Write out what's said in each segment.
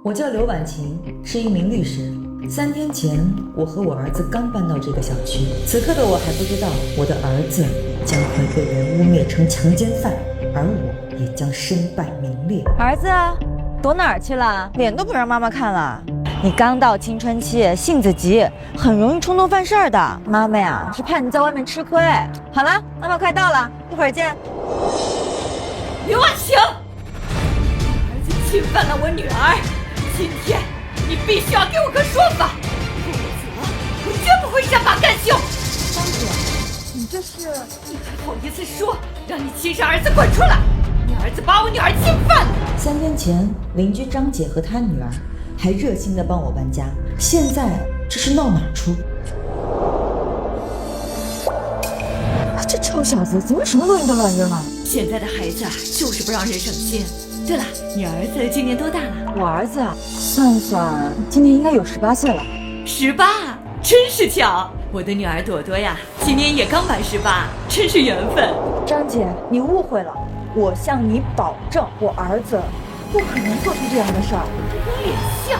我叫刘婉晴，是一名律师。3天前，我和我儿子刚搬到这个小区，此刻的我还不知道，我的儿子将会被人污蔑成强奸犯，而我也将身败名裂。儿子，躲哪儿去了？脸都不让妈妈看了。你刚到青春期，性子急，很容易冲动犯事儿的。妈妈呀，是怕你在外面吃亏。好了，妈妈快到了，一会儿见。刘婉晴，儿子侵犯了我女儿，今天你必须要给我个说法，否则我绝不会善罢甘休。张姐，你这是……你还好意思说让你亲生儿子滚出来？你儿子把我女儿侵犯了。3天前，邻居张姐和她女儿还热心地帮我搬家，现在这是闹哪出？这臭小子怎么什么东西都乱扔啊？现在的孩子就是不让人省心。对了，你儿子今年多大了？我儿子啊，算算今年应该有18岁了。18，真是巧！我的女儿朵朵呀，今年也刚满18，真是缘分。张姐，你误会了，我向你保证，我儿子不可能做出这样的事儿。有脸像，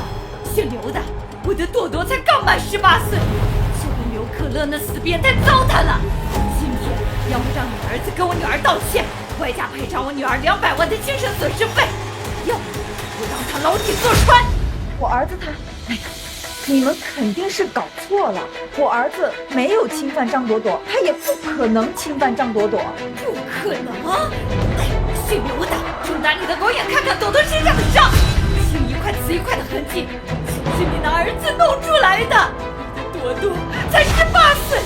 姓刘的，我的朵朵才刚满18岁，就跟刘可乐那死变态糟蹋了。今天要不让你儿子跟我女儿道歉，外加赔偿我女儿200万的精神损失费，要不我让他牢底坐穿。我儿子他，哎呀，你们肯定是搞错了，我儿子没有侵犯张朵朵，他也不可能侵犯张朵朵。不可能啊！姓刘的，就拿你的狗眼看看朵朵身上的伤，青一块紫一块的痕迹，就是你的儿子弄出来的。朵朵才18岁，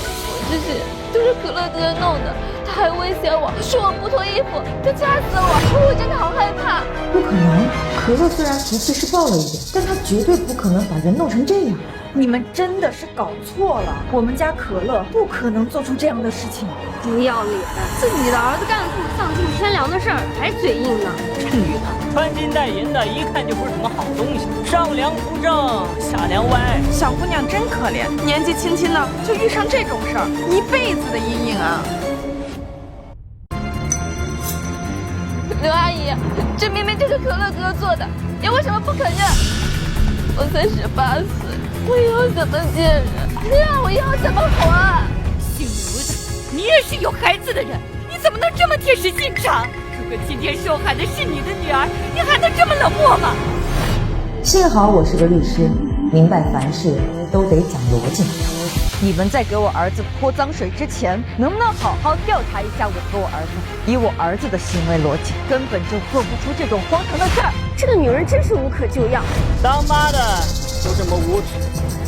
这些都是可乐哥弄的，他还威胁我说我不脱衣服就掐死我真的好害怕。不可能，可乐虽然脾气是暴了一点，但他绝对不可能把人弄成这样。你们真的是搞错了，我们家可乐不可能做出这样的事情。不要脸，自己的儿子干出丧尽天良的事儿，还嘴硬呢。这女的穿金戴银的，一看就不是什么好东西，上梁不正下梁歪。小姑娘真可怜，年纪轻轻的就遇上这种事儿，一辈子的阴影啊！刘阿姨，这明明就是可乐哥做的，你为什么不肯认？我才18岁，我以后怎么见人？你让我以后怎么活？姓刘的，你也是有孩子的人，你怎么能这么铁石心肠？如果今天受害的是你的女儿，你还能这么冷漠吗？幸好我是个律师，明白凡事都得讲逻辑。你们在给我儿子泼脏水之前，能不能好好调查一下我和我儿子？以我儿子的行为逻辑，根本就做不出这种荒唐的事儿。这个女人真是无可救药。当妈的都这么无耻，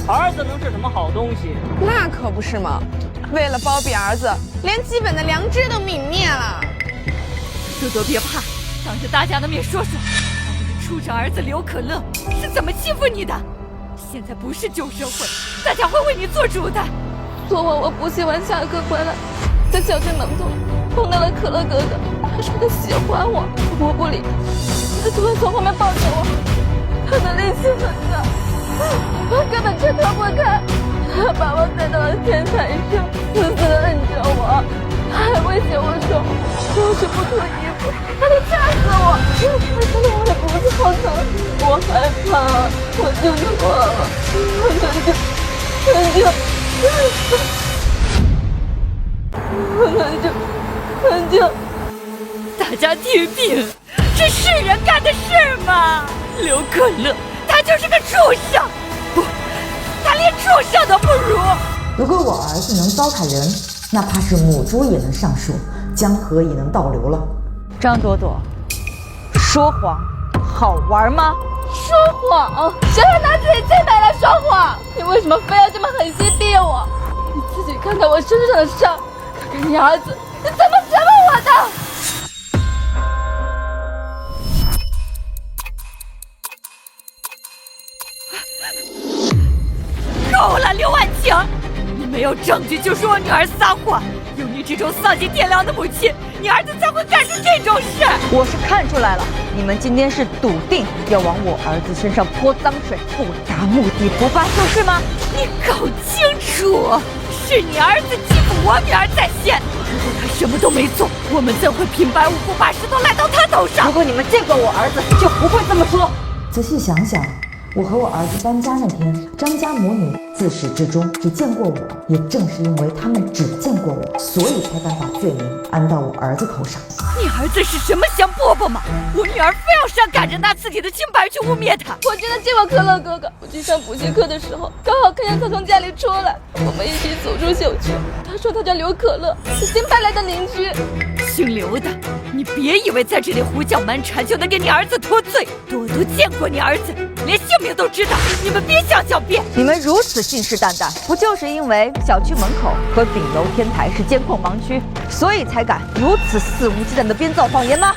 儿子能是什么好东西？那可不是嘛！为了包庇儿子，连基本的良知都泯灭了。朵朵别怕，当着大家的面说说，我的畜生儿子刘可乐是怎么欺负你的。现在不是旧社会，大家会为你做主的。昨晚我补习完下课回来，在小区门口碰到了可乐哥哥，他说他喜欢我，我不理，他就会从后面抱着我，他的力气很大，我根本挣脱不开，他把我带到了天台上，死死地摁着我，他还威胁我说，要是不脱衣服，他就掐死我。他说我的脖子好疼，我害怕，我就脱了，很久。大家听听，这是人干的事吗？刘可乐，他就是个畜生，不，他连畜生都不如。如果我儿子能糟蹋人，哪怕是母猪也能上树，江河也能倒流了。张朵朵，说谎好玩吗？说谎？谁会拿自己清白来说谎？你为什么非要这么狠心逼我？你自己看看我身上的伤，看看你儿子，你怎么折磨我的？够了，刘婉晴，你没有证据就说我女儿撒谎，有你这种丧尽天良的母亲，你儿子才会干出这种事。我是看出来了，你们今天是笃定要往我儿子身上泼脏水，不达目的不罢休是吗？你搞清楚，是你儿子欺负我女儿在先。如果他什么都没做，我们怎会平白无故把石头赖到他头上？如果你们见过我儿子，就不会这么说。仔细想想，我和我儿子搬家那天，张家母女自始至终只见过我，也正是因为他们只见过我，所以才敢把罪名安到我儿子头上。你儿子是什么香饽饽吗？我女儿非要上赶着拿自己的清白去污蔑他。我今天见过可乐哥哥，我去上补习课的时候，刚好看见他从家里出来，我们一起走出小区。他说他叫刘可乐，是新搬来的邻居。姓刘的，你别以为在这里胡搅蛮缠就能给你儿子脱罪。朵朵见过你儿子，连姓名都知道，你们别想狡辩。你们如此信誓旦旦，不就是因为小区门口和顶楼天台是监控盲区，所以才敢如此肆无忌惮地编造谎言吗？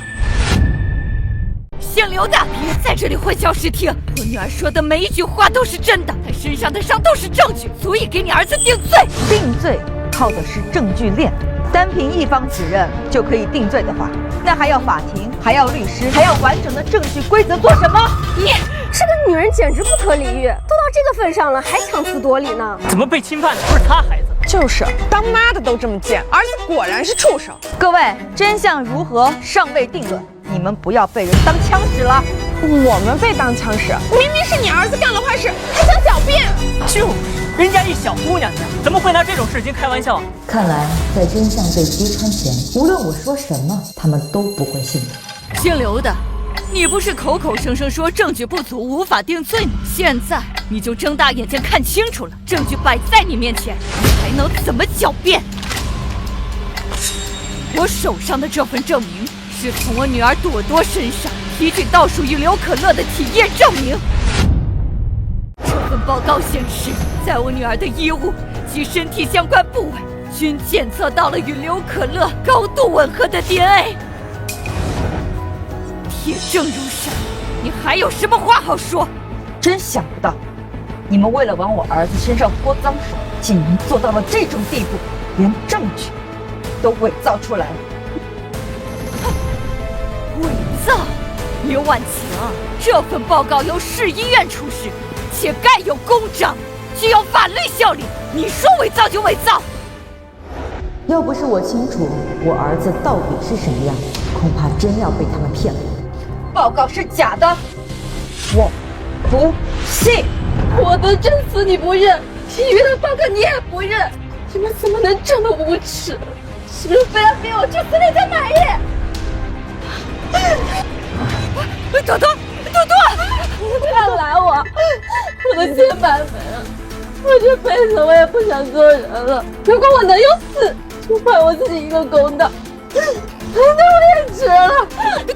姓刘的，别在这里混淆视听。我女儿说的每一句话都是真的，她身上的伤都是证据，所以给你儿子定罪。定罪靠的是证据链，单凭一方指认就可以定罪的话，那还要法庭，还要律师，还要完整的证据规则做什么？你这个女人简直不可理喻，都到这个份上了，还强词夺理呢。怎么被侵犯的不是他孩子？就是，当妈的都这么贱，儿子果然是畜生。各位，真相如何尚未定论，你们不要被人当枪使了。我们被当枪使，明明是你儿子干了坏事，还想狡辩。就是，人家一小姑娘家，怎么会拿这种事情开玩笑？看来在真相被揭穿前，无论我说什么，他们都不会信的。姓刘的，你不是口口声声说证据不足无法定罪吗？现在你就睁大眼睛看清楚了，证据摆在你面前，你还能怎么狡辩？我手上的这份证明是从我女儿朵朵身上提取到属于刘可乐的体液证明。这份报告显示，在我女儿的衣物及身体相关部位均检测到了与刘可乐高度吻合的 DNA。铁证如山，你还有什么话好说？真想不到，你们为了往我儿子身上泼脏水，竟然做到了这种地步，连证据都伪造出来了。伪造？刘婉晴，这份报告由市医院出示，且盖有公章，具有法律效力。你说伪造就伪造？要不是我清楚我儿子到底是什么样，恐怕真要被他们骗了。报告是假的，我不信。我的证词你不认，体育的报告你也不认，你们怎么能这么无耻？是不是非要逼我去死里才满意？朵朵，朵朵，不要拦我！我的千百美啊！我这辈子我也不想做人了。如果我能用死就还我自己一个公道，那我也值了。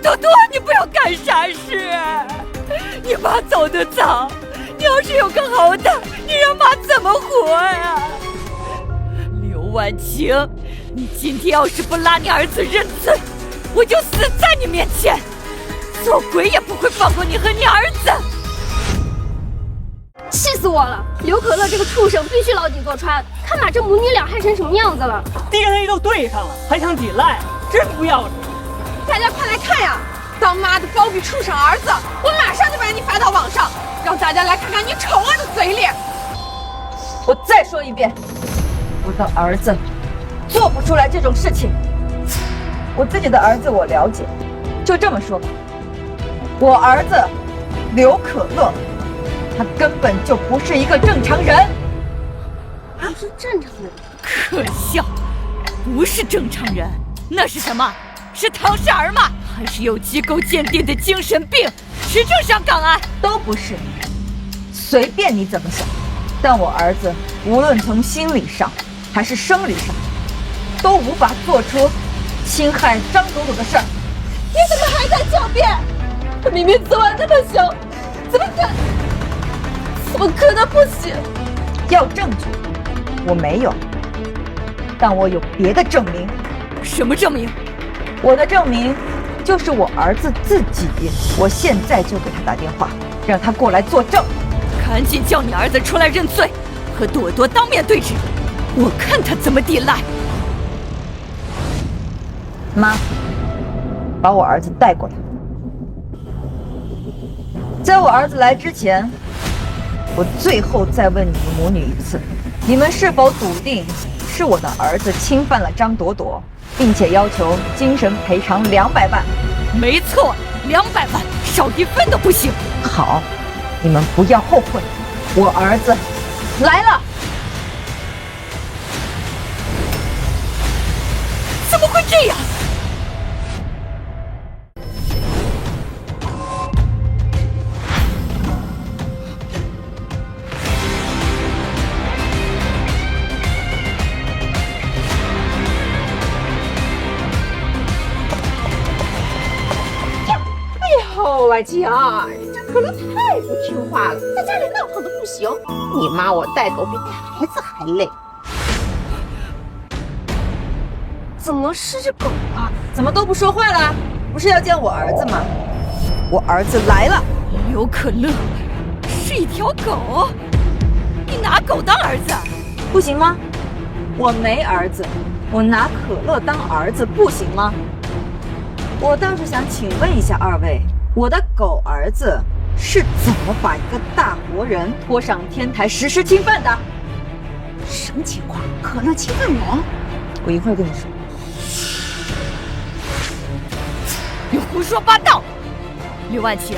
朵朵，你不要干傻事！你妈走得早，你要是有个好的，你让妈怎么活呀？刘婉晴，你今天要是不拉你儿子认罪，我就死在你面前，做鬼也不会放过你和你儿子。气死我了！刘可乐这个畜生必须牢底坐穿，看把这母女俩害成什么样子了。 DNA 都对上了，还想抵赖，真不要脸！大家快来看呀！当妈的包庇畜生儿子，我马上就把你发到网上，让大家来看看你丑恶的嘴脸。我再说一遍，我的儿子做不出来这种事情。我自己的儿子我了解，就这么说吧，我儿子刘可乐，他根本就不是一个正常人。不是正常人，可笑，不是正常人，那是什么？是唐氏儿吗？还是有机构鉴定的精神病？持证上岗啊？都不是，随便你怎么想，但我儿子无论从心理上还是生理上，都无法做出侵害张朵朵的事儿。你怎么还在狡辩？他明明昨晚那么凶，怎么可能不行？要证据，我没有，但我有别的证明。什么证明？我的证明就是我儿子自己。我现在就给他打电话，让他过来作证。赶紧叫你儿子出来认罪，和朵朵当面对质，我看他怎么抵赖。妈，把我儿子带过来。在我儿子来之前，我最后再问你们母女一次，你们是否笃定是我的儿子侵犯了张朵朵，并且要求精神赔偿200万？没错，200万，少一分都不行。好，你们不要后悔，我儿子来了。怎么会这样？婉晴，这可乐太不听话了，在家里闹腾的不行。你妈我带狗比带孩子还累。怎么是只狗啊？怎么都不说话了？不是要见我儿子吗？我儿子来了。刘可乐是一条狗，你拿狗当儿子不行吗？我没儿子，我拿可乐当儿子不行吗？我倒是想请问一下二位，我的狗儿子是怎么把一个大活人拖上天台实施侵犯的？什么情况？可乐侵犯人？我一会儿跟你说。你胡说八道！刘婉晴，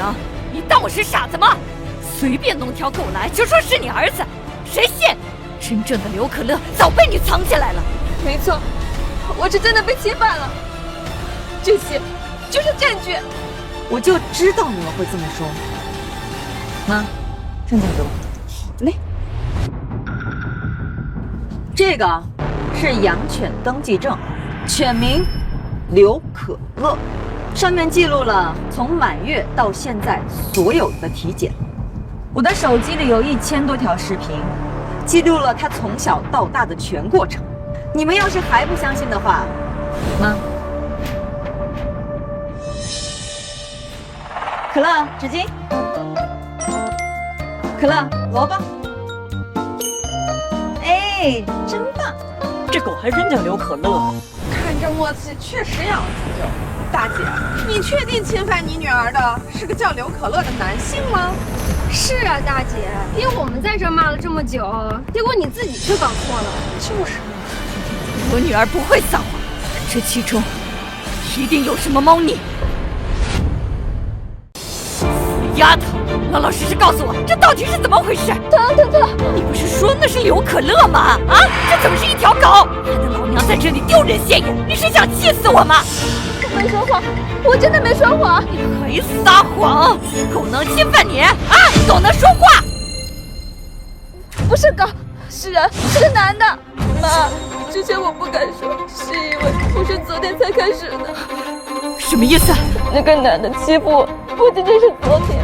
你当我是傻子吗？随便弄条狗来就说是你儿子，谁信？真正的刘可乐早被你藏起来了。没错，我是真的被侵犯了，这些就是证据。我就知道你们会这么说。妈，证件给我。好嘞。这个是养犬登记证，犬名刘可乐，上面记录了从满月到现在所有的体检。我的手机里有1000多条视频，记录了他从小到大的全过程。你们要是还不相信的话，妈。可乐，纸巾。可乐，萝卜。哎，真棒！这狗还真叫刘可乐。看这默契，确实养了挺久。大姐，你确定侵犯你女儿的是个叫刘可乐的男性吗？是啊，大姐，因为我们在这骂了这么久，结果你自己却搞错了。就是。我女儿不会撒谎，这其中一定有什么猫腻。丫头，老老实实告诉我，这到底是怎么回事？疼！你不是说那是刘可乐吗？啊，这怎么是一条狗？害得老娘在这里丢人现眼，你是想气死我吗？我没说谎，我真的没说谎。你还撒谎？狗能侵犯你啊？狗能说话？不是狗，是人，是个男的。妈，之前我不敢说，是因为我是昨天才开始的。什么意思？那个男的欺负我，不仅仅是昨天，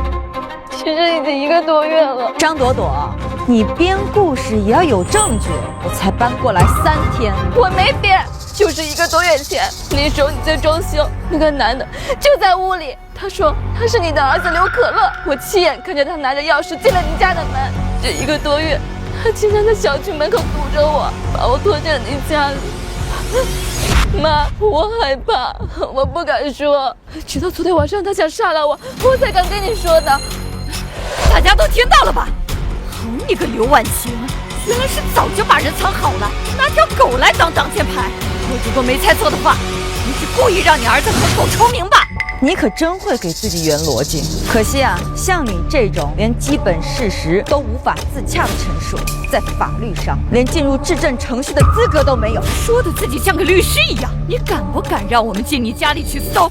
其实已经1个多月了。张朵朵，你编故事也要有证据，我才搬过来3天。我没编，就是1个多月前，那时候你在装修，那个男的就在屋里，他说他是你的儿子刘可乐，我亲眼看见他拿着钥匙进了你家的门。这1个多月，他经常在小区门口堵着我，把我拖进了你家里。妈，我害怕，我不敢说，直到昨天晚上他想杀了我，我才敢跟你说的。大家都听到了吧？好你个刘婉晴，原来是早就把人藏好了，拿条狗来当挡箭牌。我如果没猜错的话，你是故意让你儿子和狗重名吧？你可真会给自己圆逻辑，可惜啊，像你这种连基本事实都无法自洽的陈述，在法律上连进入质证程序的资格都没有。说的自己像个律师一样，你敢不敢让我们进你家里去搜？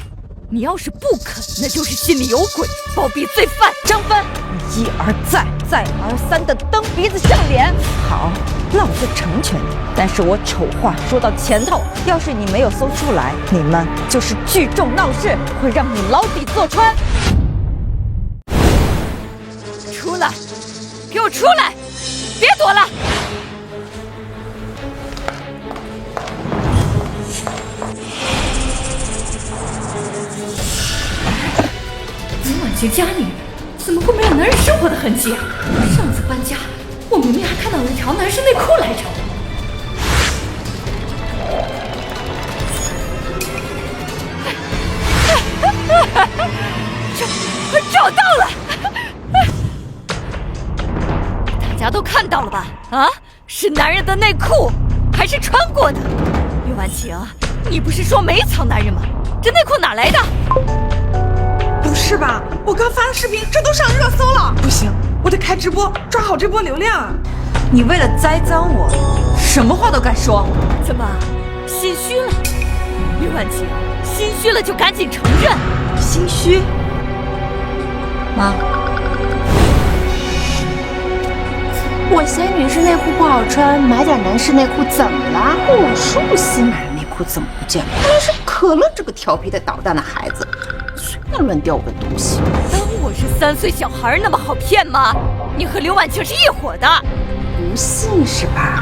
你要是不肯，那就是心里有鬼，包庇罪犯。张帆，你一而再，再而三的蹬鼻子向脸。好，老子成全你，但是我丑话说到前头，要是你没有搜出来，你们就是聚众闹事，会让你牢底坐穿。出来，给我出来，别躲了。婉晴家里怎么会没有男人生活的痕迹啊？上次搬家，我明明还看到有一条男士内裤来着。找到了！大家都看到了吧？啊，是男人的内裤，还是穿过的。刘婉晴，你不是说没藏男人吗？这内裤哪来的？不是吧？我刚发的视频，这都上热搜了。不行，我得开直播，抓好这波流量。你为了栽赃我，什么话都敢说。怎么心虚了？刘婉晴，心虚了就赶紧承认。心虚？妈，我嫌女士内裤不好穿，买点男士内裤怎么了？我舒心买的内裤怎么不见了？原来是可乐这个调皮的捣蛋的孩子，随便乱叼个东西。当我是3岁小孩那么好骗吗？你和刘婉晴是一伙的。不信是吧？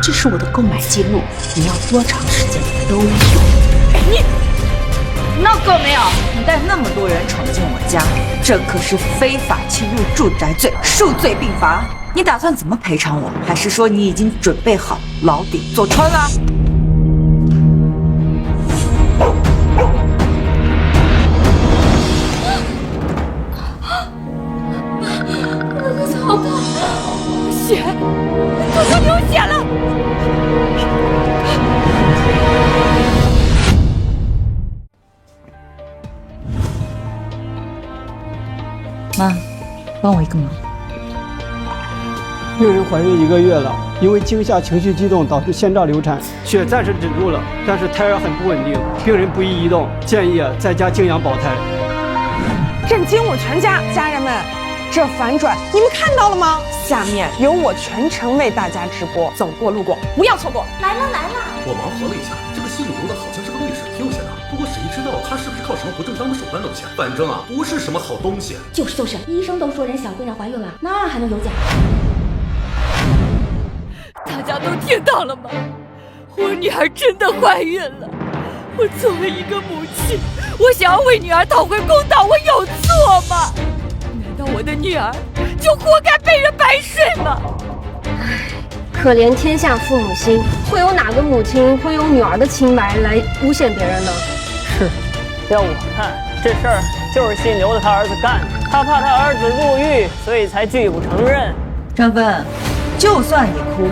这是我的购买记录，你要多长时间都有。你那够没有？你带那么多人闯进我家，这可是非法侵入住宅罪，数罪并罚。你打算怎么赔偿我？还是说你已经准备好牢底坐穿了？好痛！血，哥哥流血了！妈，帮我一个忙。病人怀孕1个月了，因为惊吓、情绪激动导致先兆流产，血暂时止住了，但是胎儿很不稳定，病人不宜移动，建议在家静养保胎。震惊我全家！家人们，这反转你们看到了吗？下面由我全程为大家直播，走过路过不要错过。来了来了！我盲盒了一下，这个姓刘的好像是个律师，挺有钱的。不过谁知道他是不是靠什么不正当的手段挣钱？反正不是什么好东西。就是，医生都说人小姑娘怀孕了，那还能有假？大家都听到了吗？我女儿真的怀孕了。我作为一个母亲，我想要为女儿讨回公道，我有错吗？难道我的女儿就活该被人白睡吗？可怜天下父母心，会有哪个母亲会用女儿的清白来诬陷别人呢？是，要我看，这事儿就是姓刘的他儿子干的，他怕他儿子入狱，所以才拒不承认。张芬，就算你哭，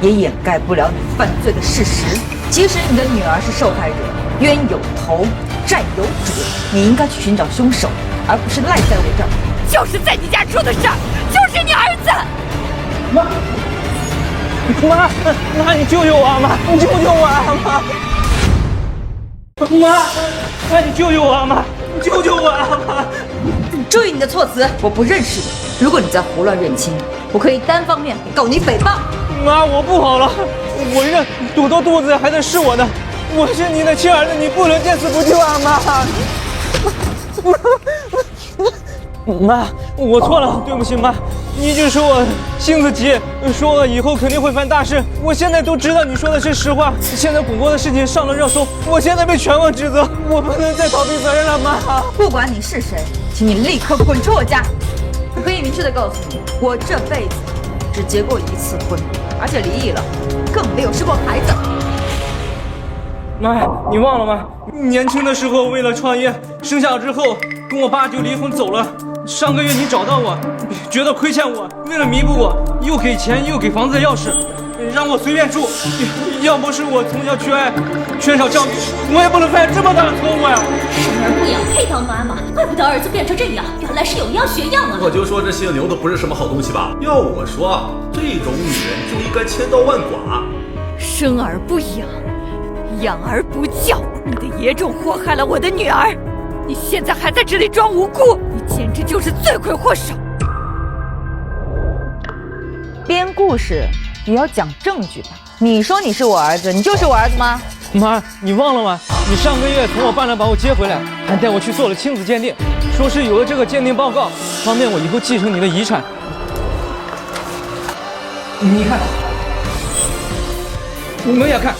也掩盖不了你犯罪的事实。即使你的女儿是受害者，冤有头，债有主，你应该去寻找凶手，而不是赖在我这儿。就是在你家出的事儿，就是你儿子。妈，你救救我啊！妈，你救救我啊！妈，你救救我啊！妈，你救救我啊！妈，注意你的措辞，我不认识你。如果你再胡乱认亲，我可以单方面告你诽谤。妈，我不好了，我这朵朵肚子还得是我的，我是你的亲儿子，你不能见死不救啊！妈，我错了，对不起妈，你一直说我性子急，说我以后肯定会犯大事，我现在都知道你说的是实话，现在古国的事情上了热搜，我现在被全网指责，我不能再逃避责任了，妈。不管你是谁，请你立刻滚出我家。我可以明确的告诉你，我这辈子只结过1次婚，而且离异了，更没有生过孩子。妈，你忘了吗？年轻的时候为了创业，生下之后跟我爸就离婚走了。上个月你找到我，觉得亏欠我，为了弥补我，又给钱又给房子钥匙，让我随便住。要不是我从小缺爱，缺少教育，我也不能犯这么大的错误呀。生而不养，配当妈妈，怪不得儿子变成这样，原来是有样学样啊！我就说这姓刘的不是什么好东西吧？要我说，这种女人就应该千刀万剐。生而不养，养而不教，你的野种祸害了我的女儿，你现在还在这里装无辜，你简直就是罪魁祸首。编故事也要讲证据吧？你说你是我儿子，你就是我儿子吗？妈，你忘了吗？你上个月从我爸那把我接回来，还带我去做了亲子鉴定，说是有了这个鉴定报告，方便我以后继承你的遗产。你看，你们也看。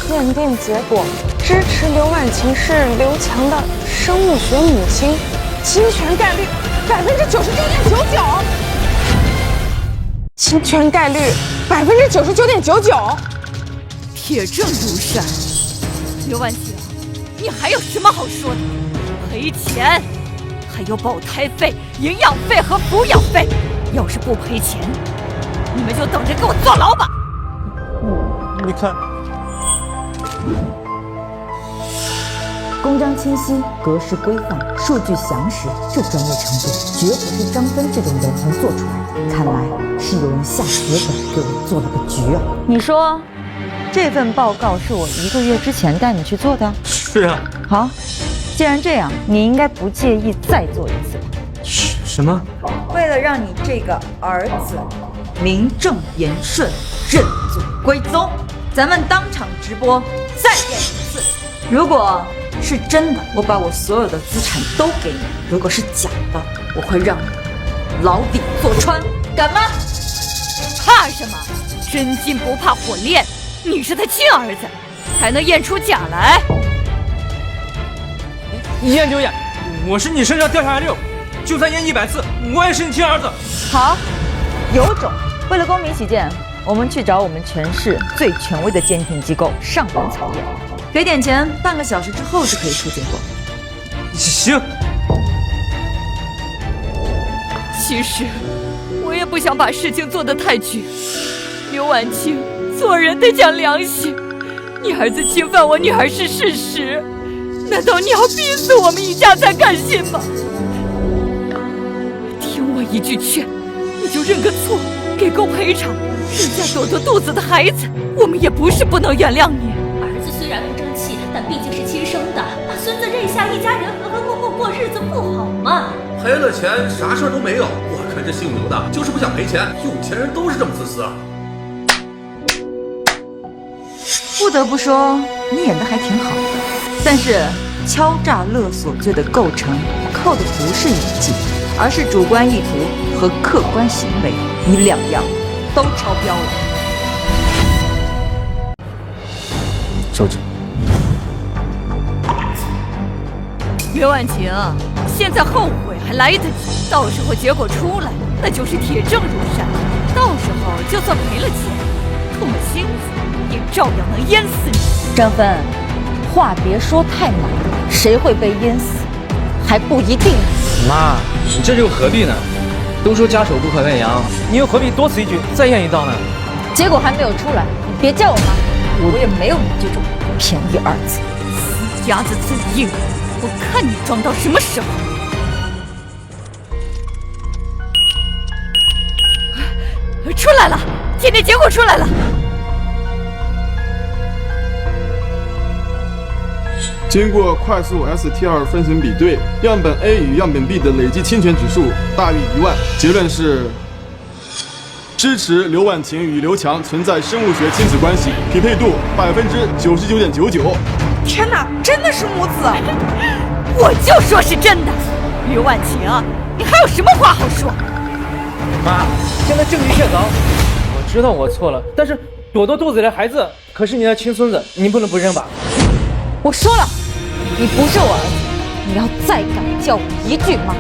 鉴定结果支持刘婉晴是刘强的生物学母亲，侵权概率99.99%，侵权概率99.99%。铁证如山，刘婉晴，你还有什么好说的？赔钱，还有保胎费、营养费和抚养费。要是不赔钱，你们就等着给我坐牢吧。你看。公章清晰，格式规范，数据详实，这专业程度绝不是张芬这种人能做出来的。看来是有人下血本给我做了个局啊！你说，这份报告是我1个月之前带你去做的？是啊。好，既然这样，你应该不介意再做一次吧？什么？为了让你这个儿子名正言顺、认祖归宗，咱们当场直播再验一次。如果是真的，我把我所有的资产都给你；如果是假的，我会让你牢底坐穿。敢吗？怕什么？真金不怕火炼，你是他亲儿子，还能验出假来？验就验，我是你身上掉下来6，就算验100次，我也是你亲儿子。好，有种！为了公平起见，我们去找我们全市最权威的鉴定机构上门采验，给点钱，半个小时之后就可以出结果。行。其实我也不想把事情做得太绝。刘婉清，做人得讲良心。你儿子侵犯我女儿是事实，难道你要逼死我们一家才甘心吗？听我一句劝，你就认个错，给够赔偿，生下朵朵肚子的孩子，我们也不是不能原谅你。儿子虽然不争气，但毕竟是亲生的，把孙子认下，一家人和和睦睦过日子不好吗？赔了钱啥事儿都没有。我看这姓刘的就是不想赔钱，有钱人都是这么自私啊。不得不说，你演的还挺好的，但是敲诈勒索罪的构成扣的不是演技，而是主观意图和客观行为，你2样都超标了。收着。刘婉晴，现在后悔还来得及，到时候结果出来，那就是铁证如山。到时候就算赔了钱，痛了心子，也照样能淹死你。张芬，话别说太满，谁会被淹死还不一定。妈，你这又何必呢？都说家丑不可外扬，你又何必多此一举再验一道呢？结果还没有出来，你别叫我妈，我也没有你这种便宜儿子。死鸭子嘴硬，我看你装到什么时候！出来了，鉴定结果出来了。经过快速 STR 分型比对，样本 A 与样本 B 的累计侵权指数大于1万，结论是支持刘婉晴与刘强存在生物学亲子关系，匹配度99.99%。天哪，真的是母子！我就说是真的。刘婉晴，你还有什么话好说？妈，现在证据确凿，我知道我错了，但是朵朵肚子里的孩子可是你的亲孙子，你不能不认吧？我说了，你不是我儿子，你要再敢叫我一句妈，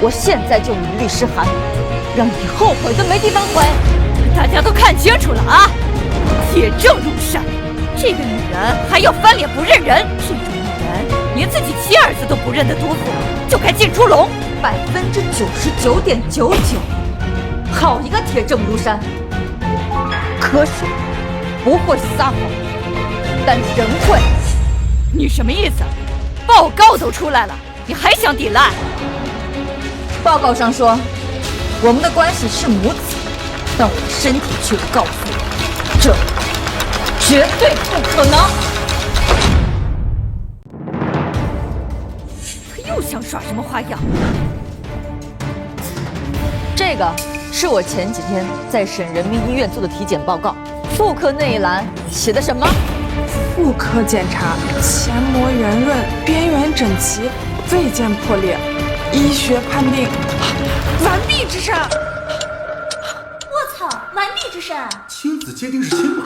我现在就拟律师函，让你后悔都没地方悔。大家都看清楚了啊，铁证如山，这个女人还要翻脸不认人，这种女人连自己亲儿子都不认得多死，就该进猪笼。99.99%，好一个铁证如山！科学不会撒谎，但人会。你什么意思？报告都出来了，你还想抵赖？报告上说我们的关系是母子，但我的身体却告诉我，这绝对不可能。他又想耍什么花样？这个是我前几天在省人民医院做的体检报告，妇科那一栏写的什么？妇科检查，前膜圆润，边缘整齐，未见破裂，医学判定完璧之身。我操，完璧之身！亲子鉴定是亲妈，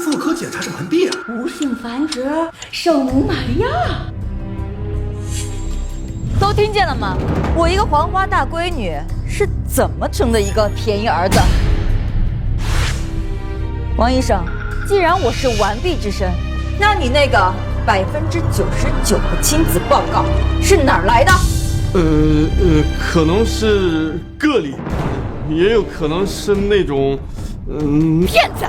妇科检查是完璧啊！无性繁殖，圣母玛利亚。都听见了吗？我一个黄花大闺女是怎么生的一个便宜儿子？王医生，既然我是完璧之身，那你那个99%的亲子报告是哪儿来的？可能是个例，也有可能是那种骗子！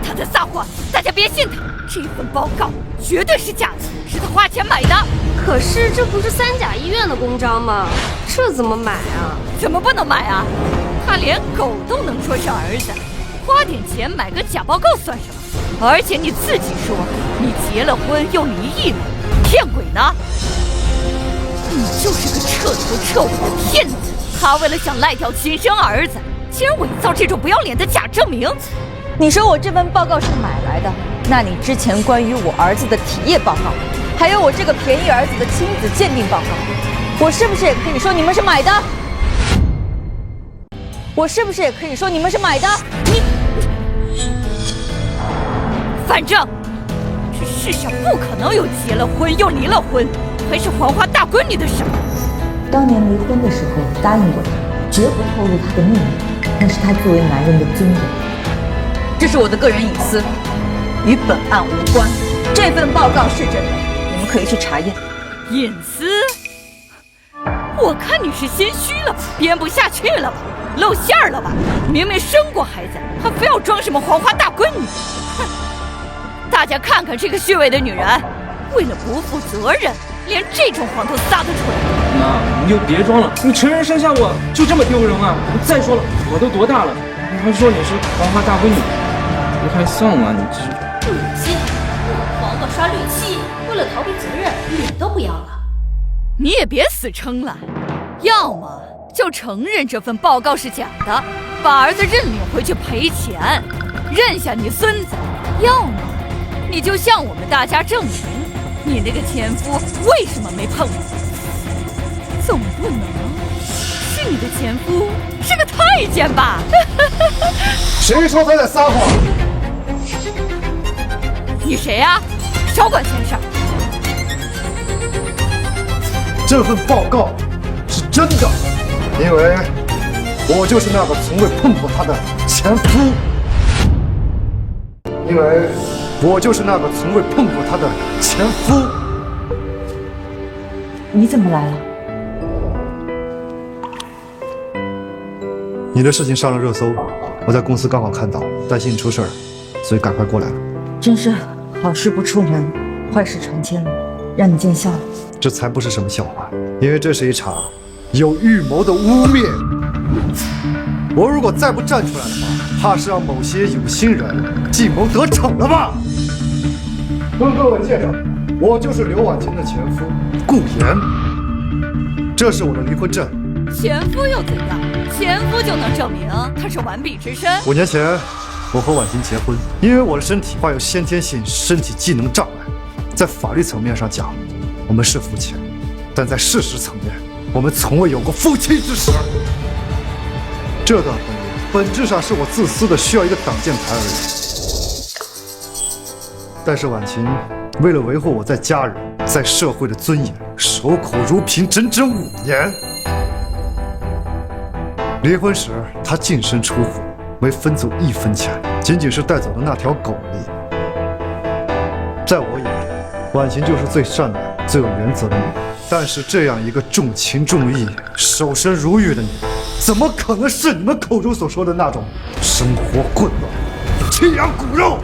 他在撒谎，大家别信他。这份报告绝对是假的，是他花钱买的。可是这不是三甲医院的公章吗？这怎么买啊？怎么不能买啊？他连狗都能说是儿子，花点钱买个假报告算什么？而且你自己说你结了婚又离异了，骗鬼呢？你就是个彻头彻尾的骗子！他为了想赖掉亲生儿子，竟然伪造这种不要脸的假证明。你说我这份报告是买来的，那你之前关于我儿子的体液报告，还有我这个便宜儿子的亲子鉴定报告，我是不是也可以说你们是买的？我是不是也可以说你们是买的？反正这世上不可能有结了婚又离了婚，还是黄花大闺女的事。当年离婚的时候答应过他，绝不透露他的秘密，那是他作为男人的尊严。这是我的个人隐私，与本案无关。这份报告是真的，你们可以去查验。隐私？我看你是心虚了吧，编不下去了吧，露馅儿了吧？明明生过孩子，还非要装什么黄花大闺女？哼！大家看看这个虚伪的女人，为了不负责任，连这种谎都撒得出来。妈，你就别装了，你承认生下我就这么丢人啊？再说了，我都多大了，你还说你是黄花大闺女，不太像啊！你这恶心！黄瓜刷绿漆，为了逃避责任，脸都不要了。你也别死撑了，要么就承认这份报告是假的，把儿子认领回去赔钱，认下你孙子；要么你就向我们大家证明，你那个前夫为什么没碰你。总不能是你的前夫是个太监吧？谁说他在撒谎？你谁呀？少管闲事。这份报告是真的，因为我就是那个从未碰过他的前夫，因为我就是那个从未碰过他的前夫。你怎么来了？你的事情上了热搜，我在公司刚好看到，担心你出事儿，所以赶快过来了。真是好事不出门，坏事传千里，让你见笑了。这才不是什么笑话，因为这是一场有预谋的污蔑。我如果再不站出来的话，怕是让某些有心人计谋得逞了吧？跟各位介绍，我就是刘婉晴的前夫顾言，这是我的离婚证。前夫又怎样？前夫就能证明他是完璧之身？5年前，我和婉晴结婚，因为我的身体患有先天性身体机能障碍，在法律层面上讲，我们是夫妻，但在事实层面，我们从未有过夫妻之实。这段婚姻本质上是我自私的需要一个挡箭牌而已。但是婉晴为了维护我在家人、在社会的尊严，守口如瓶整整5年。离婚时，她净身出户，没分走1分钱，仅仅是带走了那条狗而已。在我眼里，婉晴就是最善良、最有原则的女人。但是这样一个重情重义、守身如玉的女人，怎么可能是你们口中所说的那种生活混乱、弃养骨肉？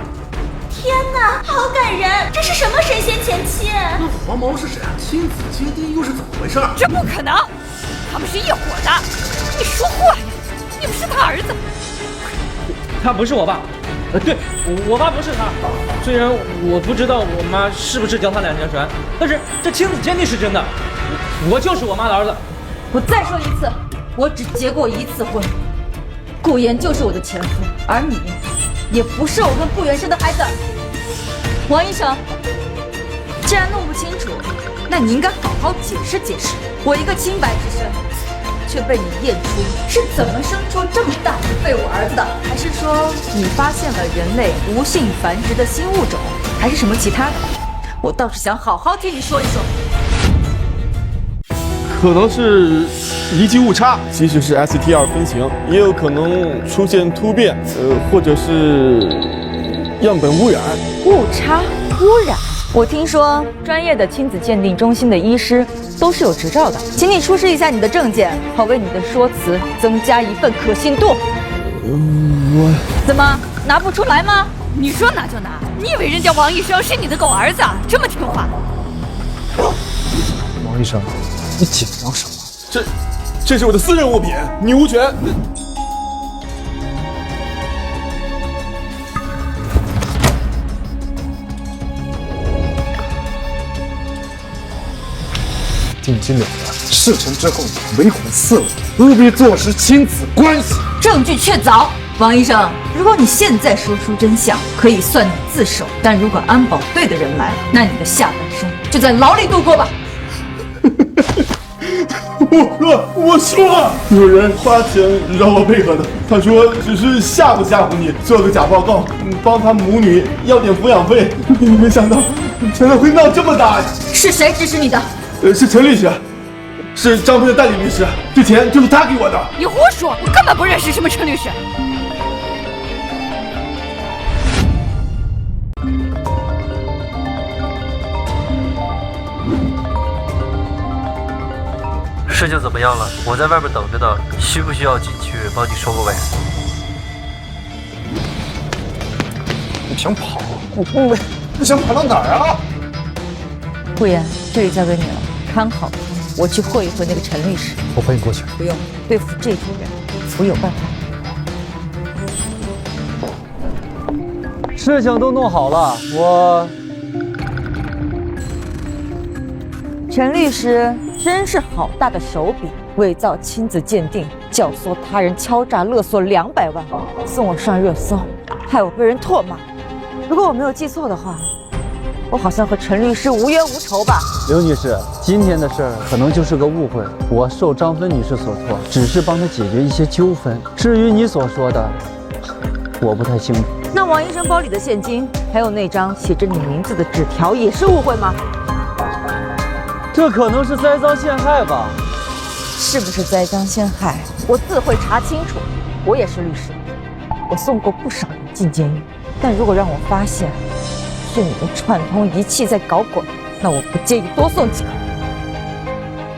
天哪，好感人！这是什么神仙前妻？那黄毛是谁啊？亲子接爹又是怎么回事？这不可能，他们是一伙的。你说话呀！你们是他儿子。他不是我爸。对，我爸不是他。虽然我不知道我妈是不是脚踏两条船，但是这亲子鉴定是真的。我就是我妈的儿子。我再说一次，我只结过1次婚，顾言就是我的前夫，而你也不是我跟顾源生的孩子。王医生，既然弄不清楚，那你应该好好解释解释。我一个清白之身，却被你验出是怎么生出这么大的废物儿子的？还是说你发现了人类无性繁殖的新物种，还是什么其他的？我倒是想好好听你说一说。可能是遗迹误差，即使是 ST2 分型，也有可能出现突变，或者是样本污染。误差、污染？我听说专业的亲子鉴定中心的医师都是有执照的，请你出示一下你的证件，好为你的说辞增加一份可信度。我怎么拿不出来吗？你说拿就拿，你以为人家王医生是你的狗儿子啊？这么听话？王医生，你紧张什么？这是我的私人物品，你无权。定金了断，事成之后为婚4了，务必坐实亲子关系。证据确凿。王医生，如果你现在说出真相，可以算你自首；但如果安保队的人来了，那你的下半生就在牢里度过吧。我说了，有人花钱让我配合的，他说只是吓唬吓唬你，做个假报告，帮他母女要点抚养费。没想到真的会闹这么大呀！是谁指使你的？是陈律师，是张飞的代理律师，这钱就是他给我的。你胡说，我根本不认识什么陈律师。事情怎么样了？我在外面等着呢，需不需要进去帮你收个尾？你想跑？你想跑到哪儿啊？顾言，这里交给你了，看好他。我去会一会那个陈律师。我陪你过去。不用，对付这种人，我有办法。事情都弄好了，陈律师真是好大的手笔，伪造亲子鉴定，教唆他人敲诈勒索200万，送我上热搜，害我被人唾骂。如果我没有记错的话，我好像和陈律师无冤无仇吧？刘女士，今天的事儿可能就是个误会，我受张芬女士所托，只是帮她解决一些纠纷。至于你所说的，我不太清楚。那王医生包里的现金，还有那张写着你名字的纸条，也是误会吗？这可能是栽赃陷害吧？是不是栽赃陷害？我自会查清楚。我也是律师，我送过不少人进监狱，但如果让我发现是你的串通仪器在搞鬼，那我不介意多送几个。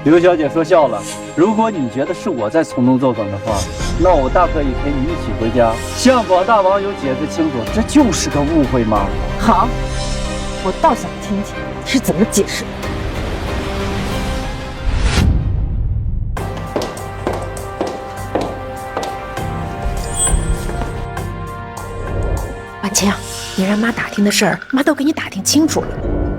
刘小姐说笑了，如果你觉得是我在从中作梗的话，那我大可以陪你一起回家，向广大网友解释清楚，这就是个误会吗？好，我倒想听听你是怎么解释的。婉晴，你让妈打听的事儿，妈都给你打听清楚了。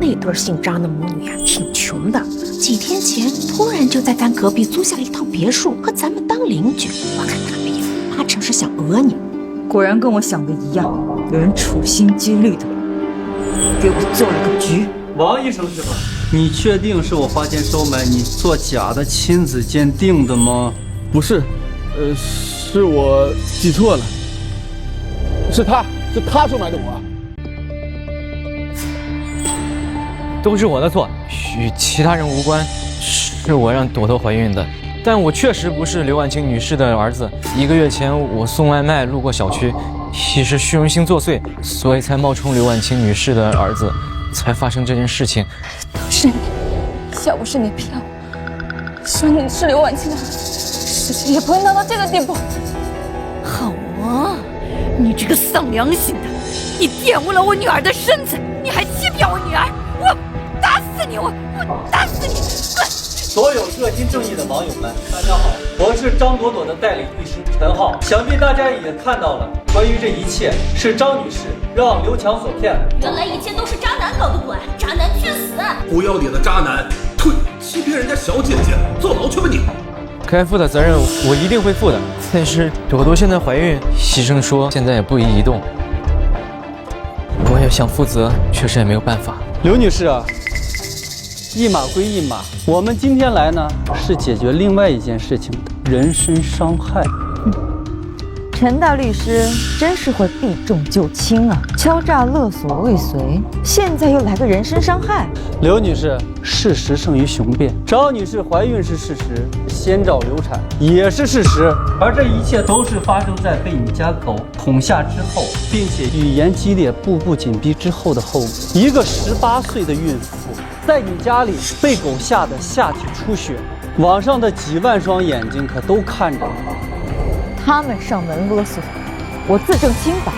那对姓张的母女呀，挺穷的，几天前突然就在咱隔壁租下了一套别墅，和咱们当邻居。我看他们呀，八成是想讹你。果然跟我想的一样，有人处心积虑的给我做了个局。王医生是吧？你确定是我花钱收买你做假的亲子鉴定的吗？不是，是我记错了，是他收买的我。都是我的错，与其他人无关，是我让朵朵怀孕的。但我确实不是刘婉清女士的儿子。1个月前我送外卖路过小区，一时虚荣心作祟，所以才冒充刘婉清女士的儿子，才发生这件事情。都是你，要不是你骗我，说你是刘婉清的儿子，事情也不会闹到这个地步。好啊，你这个丧良心的，你玷污了我女儿的身子，你还欺骗我女儿，我打死你！我打死你！所有热心正义的网友们，大家好，我是张朵朵的代理律师陈浩。想必大家也看到了，关于这一切是张女士让刘强所骗的。原来一切都是渣男搞的鬼，渣男去死！不要脸的渣男，退！欺骗人家小姐姐，坐牢去吧你！该负的责任我一定会负的，但是朵朵现在怀孕，医生说现在也不宜移动，我也想负责，确实也没有办法。刘女士啊，一码归一码，我们今天来呢是解决另外一件事情的，人身伤害。陈大律师真是会避重就轻啊！敲诈勒索未遂，现在又来个人身伤害。刘女士，事实胜于雄辩。张女士怀孕是事实，先兆流产也是事实，而这一切都是发生在被你家狗捅下之后，并且语言激烈、步步紧逼之后的后果。一个18岁的孕妇，在你家里被狗吓得下体出血，网上的几万双眼睛可都看着了。他们上门勒索，我自证清白。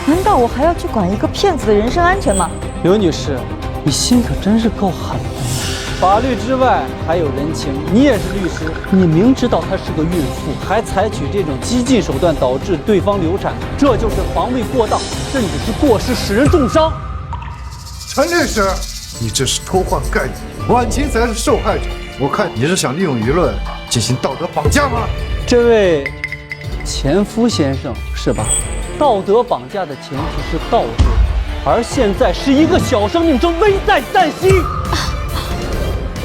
难道我还要去管一个骗子的人身安全吗？刘女士，你心可真是够狠的。法律之外还有人情，你也是律师，你明知道她是个孕妇，还采取这种激进手段导致对方流产，这就是防卫过当，甚至是过失使人重伤。陈律师，你这是偷换概念，婉晴才是受害者。我看你是想利用舆论进行道德绑架吗？这位前夫先生是吧？道德绑架的前提是道德，而现在是一个小生命正危在旦夕。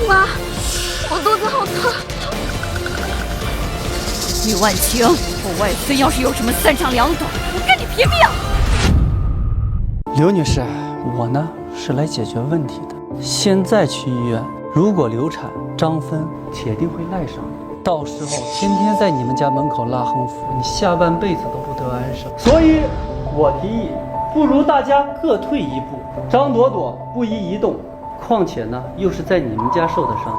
妈，我肚子好疼。吕万晴，我外孙要是有什么三长两短，我跟你拼命！刘女士，我呢是来解决问题的。现在去医院，如果流产，张芬铁定会赖上你，到时候天天在你们家门口拉横幅，你下半辈子都不得安生。所以，我提议，不如大家各退一步，张朵朵不宜移动。况且呢，又是在你们家受的伤，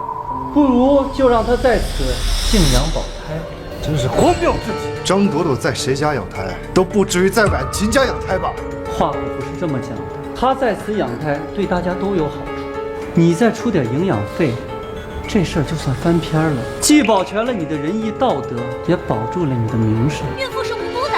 不如就让她在此静养保胎。真是荒谬至极！张朵朵在谁家养胎，都不至于在婉晴家养胎吧？话可不是这么讲的，她在此养胎对大家都有好处，你再出点营养费，这事儿就算翻篇了，既保全了你的仁义道德，也保住了你的名声。孕妇是无辜的，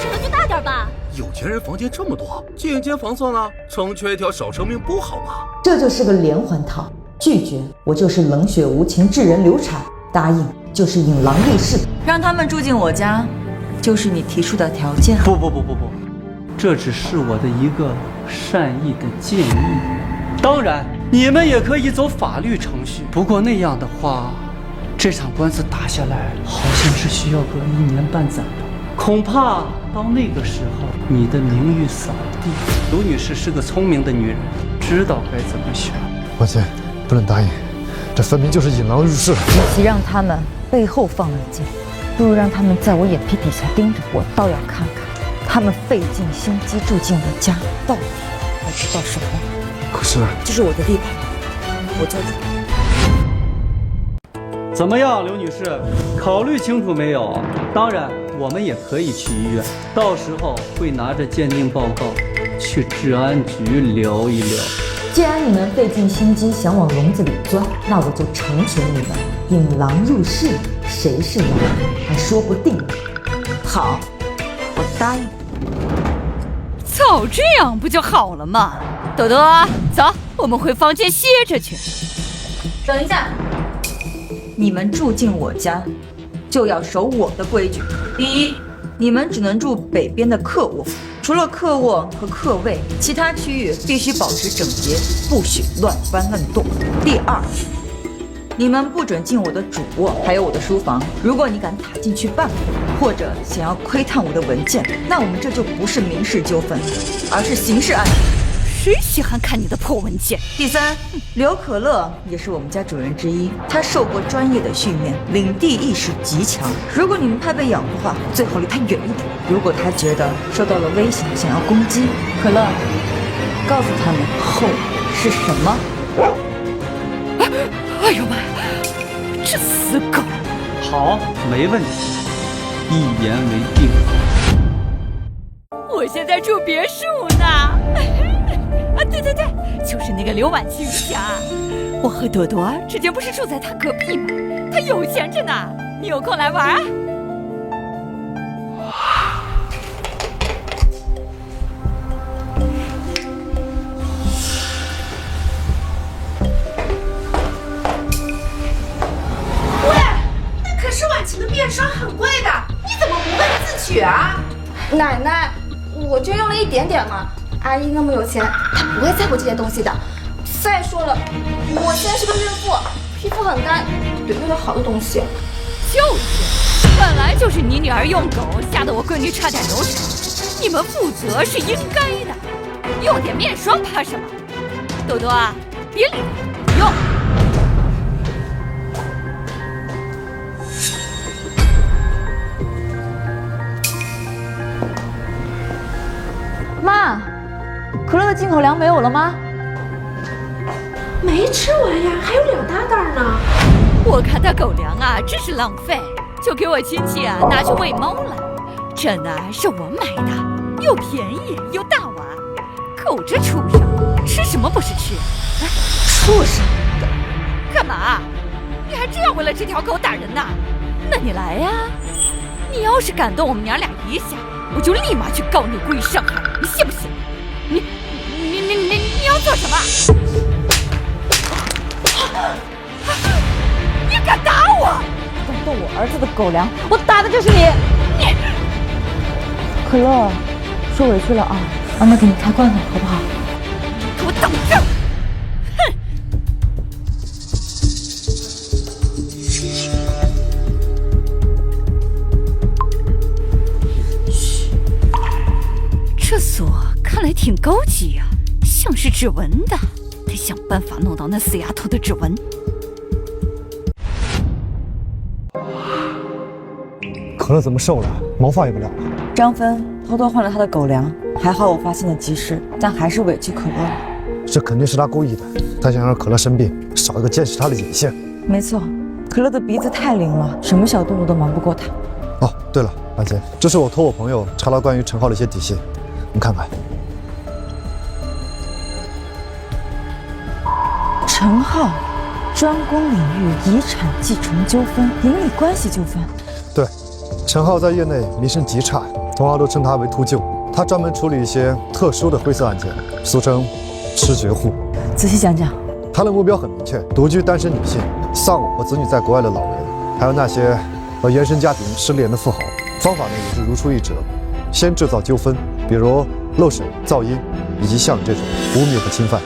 尺度就大点吧。有钱人房间这么多，建间房算了，成全一条小生命不好吗？这就是个连环套，拒绝我就是冷血无情致人流产，答应就是引狼入室。让他们住进我家，就是你提出的条件。不，这只是我的一个善意的建议。当然，你们也可以走法律程序，不过那样的话，这场官司打下来，好像是需要个1年半载吧。恐怕到那个时候，你的名誉扫地。卢女士是个聪明的女人，知道该怎么选。婉晴，不能答应，这分明就是引狼入室。与其让他们背后放冷箭，不如让他们在我眼皮底下盯着我，倒要看看他们费尽心机住进我家，到底要知道什么。可是，这是我的地盘，我做主。怎么样，刘女士，考虑清楚没有？当然，我们也可以去医院，到时候会拿着鉴定报告去治安局聊一聊。既然你们费尽心机想往笼子里钻，那我就成全你们，引狼入室，谁是狼还说不定呢。好，我答应。早这样不就好了吗？朵朵，走，我们回房间歇着去。等一下，你们住进我家，就要守我的规矩。第一，你们只能住北边的客卧，除了客卧和客卫，其他区域必须保持整洁，不许乱搬乱动。第二，你们不准进我的主卧，还有我的书房。如果你敢踏进去半步，或者想要窥探我的文件，那我们这就不是民事纠纷，而是刑事案件。谁喜欢看你的破文件？第三，刘可乐也是我们家主人之一，他受过专业的训练，领地意识极强。如果你们怕被咬的话，最好离他远一点。如果他觉得受到了威胁，想要攻击，可乐，告诉他们后果是什么。哎呦妈呀，这死狗！好，没问题，一言为定。我现在住别墅呢。啊，对，就是那个刘婉晴家。我和朵朵之前不是住在他隔壁吗？他有钱着呢，你有空来玩啊？喂，那可是婉晴的面霜，很贵的，你怎么不问自取啊？奶奶，我就用了一点点嘛。阿姨那么有钱，她不会在乎这些东西的。再说了，我现在是个孕妇，皮肤很干，得用点好的东西。就是，本来就是你女儿用狗吓得我闺女差点流产，你们负责是应该的，用点面霜怕什么？朵朵啊，别理他，用。妈，可乐的进口粮没有了吗？没吃完呀，还有2大袋呢。我看他狗粮啊，真是浪费，就给我亲戚啊拿去喂猫了。这呢是我买的，又便宜又大碗。可我这畜生吃什么不是吃？哎，畜生！干嘛？你还真要为了这条狗打人呐？那你来呀！你要是敢动我们娘俩一下，我就立马去告你故意伤害，你信不信？你要做什么？你敢打我！敢动我儿子的狗粮，我打的就是你！可乐，受委屈了啊，妈妈给你开罐头好不好？给我等着！哼！嘘，这锁看来挺高级呀，像是指纹的，得想办法弄到那死丫头的指纹。可乐怎么瘦了？毛发也不了了。张芬偷偷换了他的狗粮，还好我发现的及时，但还是委屈可乐了。这肯定是他故意的，他想让可乐生病，少一个监视他的眼线。没错，可乐的鼻子太灵了，什么小动物都瞒不过他。哦，对了，阿杰，这是我托我朋友查到关于陈浩的一些底细，你看看。陈浩，专攻领域遗产继承纠纷、邻里关系纠纷。对，陈浩在业内名声极差，同行都称他为秃鹫。他专门处理一些特殊的灰色案件，俗称吃绝户。仔细讲讲。他的目标很明确：独居单身女性、丧偶和子女在国外的老人，还有那些和原生家庭失联的富豪。方法呢也是如出一辙，先制造纠纷，比如漏水、噪音，以及像你这种污蔑和侵犯，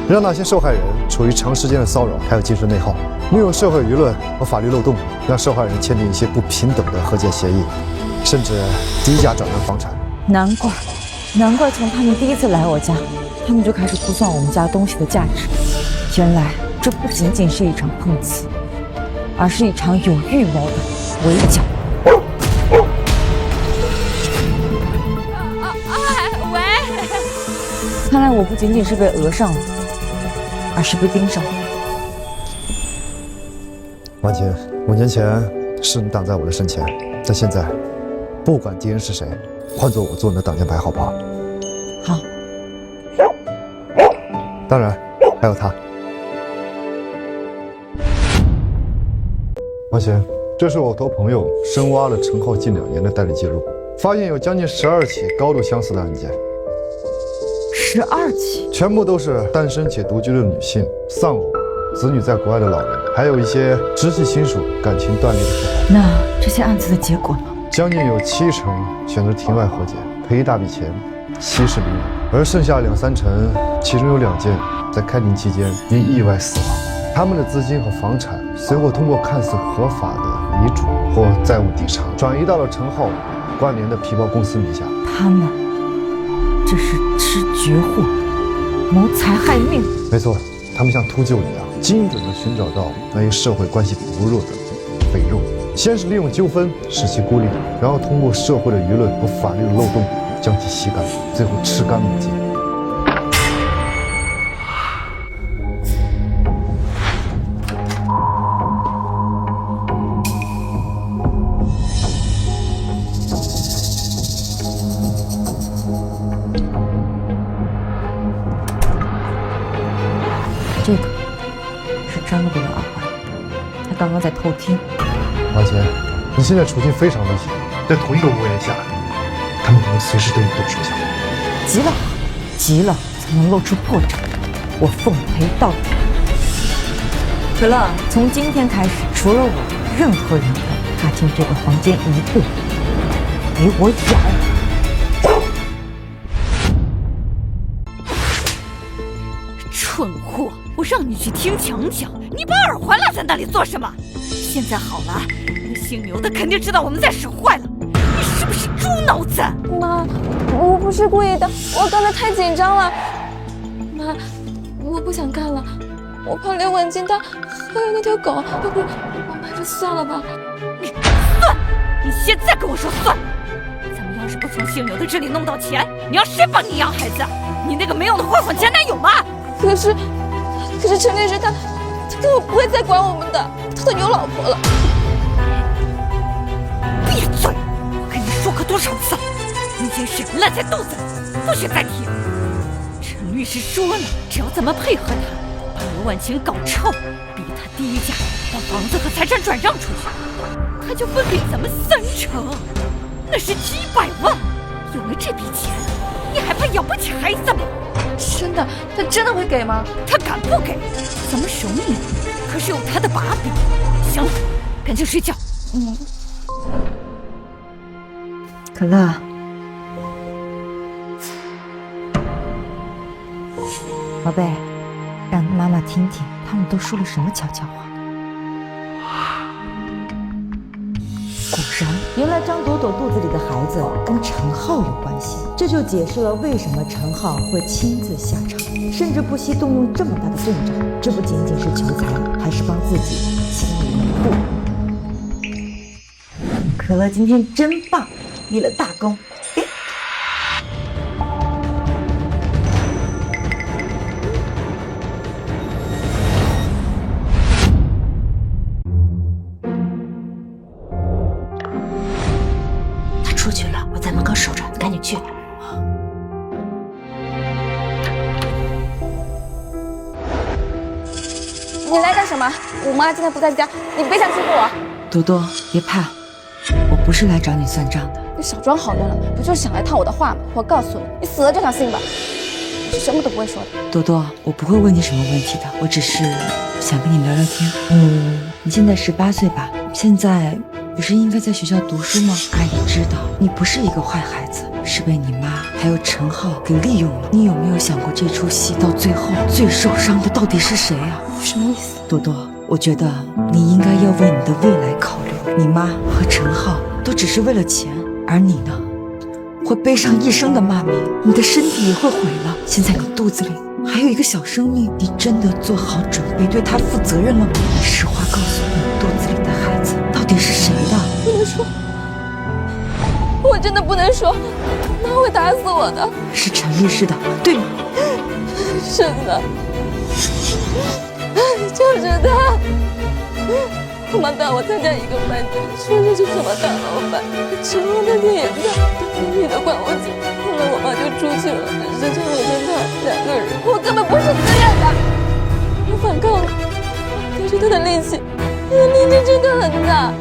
让那些受害人处于长时间的骚扰还有精神内耗，利用社会舆论和法律漏洞，让受害人签订一些不平等的和解协议，甚至低价转让房产。难怪从他们第一次来我家，他们就开始估算我们家东西的价值。原来这不仅仅是一场碰瓷，而是一场有预谋的围剿。喂！看来我不仅仅是被讹上了，而是被盯上了。婉晴，5年前是你挡在我的身前，但现在，不管敌人是谁，换做我做你的挡箭牌，好不好？好。当然，还有他。婉晴，这是我托朋友深挖了陈浩近2年的代理记录，发现有将近12起高度相似的案件。12起，全部都是单身且独居的女性、丧偶、子女在国外的老人，还有一些直系亲属感情断裂的富豪。那这些案子的结果呢？将近有70%选择庭外和解，赔一大笔钱，息事宁人，而剩下2-3成，其中有2件在开庭期间因意外死亡。他们的资金和房产随后通过看似合法的遗嘱或债务抵偿，转移到了陈浩关联的皮包公司名下。他们这是吃绝户，谋财害命。没错，他们像秃鹫一样，精准地寻找到那些社会关系薄弱的肥肉，先是利用纠纷使其孤立，然后通过社会的舆论和法律的漏洞将其吸干，最后吃干抹净。这个是张路的耳环，他刚刚在偷听。王姐，你现在处境非常危险，在同一个屋檐下，他们可能随时对你动手脚。急了才能露出破绽，我奉陪到底。可乐，从今天开始，除了我，任何人踏进这个房间1步，给我咬！蠢货！我让你去听墙讲，你把耳环落在那里做什么？现在好了，那姓刘的肯定知道我们在使坏了，你是不是猪脑子？妈，我不是故意的，我刚才太紧张了。妈，我不想干了，我怕刘婉静她还有那条狗，要不我们还是算了吧。算？你现在跟我说算？咱们要是不从姓刘的这里弄到钱，你让谁帮你养孩子？你那个没用的混混前男友吗？可是陈律师他根本不会再管我们的，他都有老婆了。闭嘴！我跟你说可多少少次？你件事烂在肚子里，不许再提。陈律师说了，只要咱们配合他，把刘婉晴搞臭，逼他低价把房子和财产转让出去，他就分给咱们30%，那是几百万。有了这笔钱，你还怕养不起孩子吗？真的，他真的会给吗？他敢不给？咱们手里可是有他的把柄。行了，赶紧睡觉。可乐，宝贝，让妈妈听听他们都说了什么悄悄话。果然，原来张朵朵肚子里的孩子跟陈浩有关系，这就解释了为什么陈浩会亲自下场，甚至不惜动用这么大的阵仗。这不仅仅是求财，还是帮自己清理门户。可乐今天真棒，立了大功。他出去了，我在门口守着，你赶紧去。你来干什么？我妈今天不在家，你别想欺负我。多多，别怕，我不是来找你算账的。你少装好人了，不就是想来套我的话吗？我告诉你，你死了就想信吧。是什么都不会说的。多多，我不会问你什么问题的，我只是想跟你聊聊天。你现在18岁吧？现在不是应该在学校读书吗？阿姨知道你不是一个坏孩子，是被你妈还有陈浩给利用了。你有没有想过这出戏到最后最受伤的到底是谁啊？什么意思？多多，我觉得你应该要为你的未来考虑。你妈和陈浩都只是为了钱，而你呢，会背上一生的骂名，你的身体也会毁了。现在你肚子里还有一个小生命，你真的做好准备对他负责任了吗？实话告诉你，肚子里的孩子到底是谁的？不能说，我真的不能说，妈会打死我的。是陈律师的，对吗？是的，就是他。我妈带我参加一个饭局，说这是什么大老板。陈浩那天也在，他也的管我紧。后来我妈就出去了，只剩我跟他2个人。我根本不是自愿的，我反抗了，但是他的力气真的很大。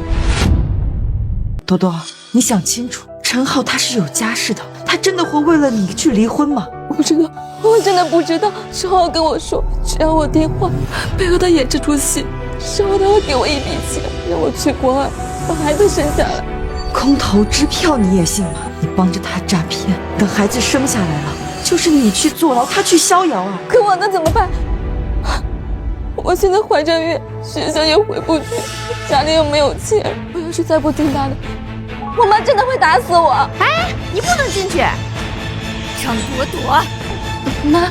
多多，你想清楚，陈浩他是有家室的，他真的会为了你去离婚吗？不知道，我真的不知道。陈浩跟我说，只要我听话，配合他演这出戏，之后他会给我一笔钱，让我去国外把孩子生下来。空头支票你也信吗？你帮着他诈骗，等孩子生下来了，就是你去坐牢，他去逍遥啊！可我能怎么办？我现在怀着孕，学校也回不去，家里又没有钱。我要是再不听他的，我妈真的会打死我。哎，你不能进去。张朵朵，妈，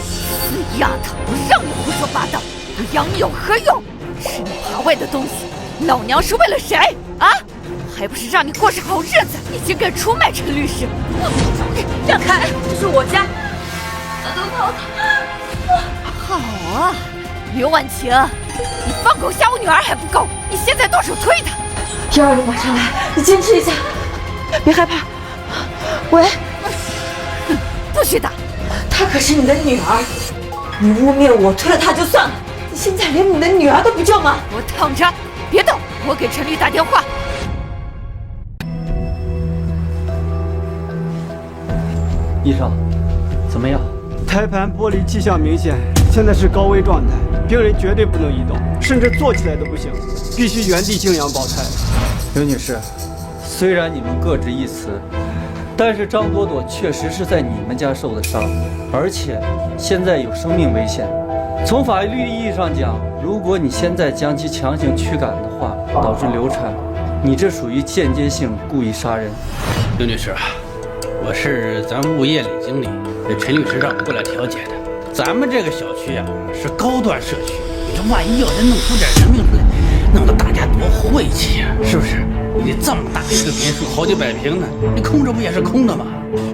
死丫头，我让你胡说八道，我养你有何用？吃你扒外的东西，老娘是为了谁啊？还不是让你过上好日子？你竟敢出卖陈律师！让开，这是我家。好啊，刘婉晴，你放狗吓我女儿还不够，你现在动手推她。120马上来，你坚持一下，别害怕。喂，不许打！她可是你的女儿，你污蔑我，推了她就算了，你现在连你的女儿都不救吗？给我躺着，别动！我给陈律打电话。医生，怎么样？胎盘剥离迹象明显，现在是高危状态，病人绝对不能移动，甚至坐起来都不行，必须原地静养保胎。刘女士，虽然你们各执一词，但是张朵朵确实是在你们家受的伤，而且现在有生命危险。从法律意义上讲，如果你现在将其强行驱赶的话，导致流产，你这属于间接性故意杀人。刘女士，我是咱们物业李经理，陈律师让我过来调解的。咱们这个小区啊是高端社区，你这万一要是弄出点人命来，弄得大家多晦气呀，是不是？你这么大一个别墅，好几百平呢，你空着不也是空的吗？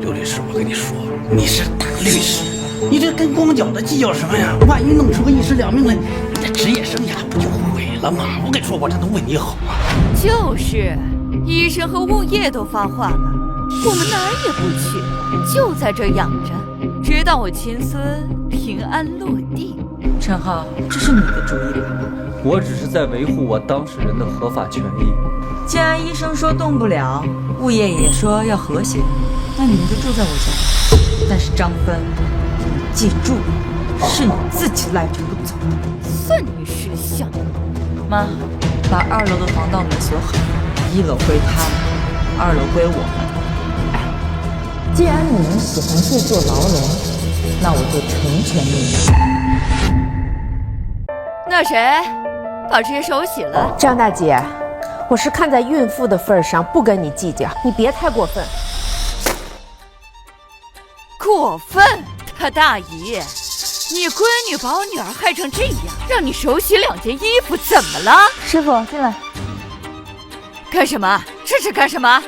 刘律师，我跟你说，你是大律师，你这跟光脚的计较什么呀？万一弄出个1尸2命来，你的职业生涯不就毁了吗？我跟你说，我这都为你好啊。就是，医生和物业都发话了，我们哪儿也不去，就在这养着，直到我亲孙平安落地。陈浩，这是你的主意吧？我只是在维护我当事人的合法权益。既然医生说动不了，物业也说要和谐，那你们就住在我家。但是张芬，你记住，是你自己赖着不走。算你识相。妈，把2楼的防盗门锁好，1楼归他们，2楼归我们。既然你们喜欢这座牢笼，那我就成全你们。那谁，把这些手洗了？张大姐，我是看在孕妇的份上，不跟你计较，你别太过分。过分，他大姨，你闺女把我女儿害成这样，让你手洗2件衣服，怎么了？师傅进来。干什么？这是干什么？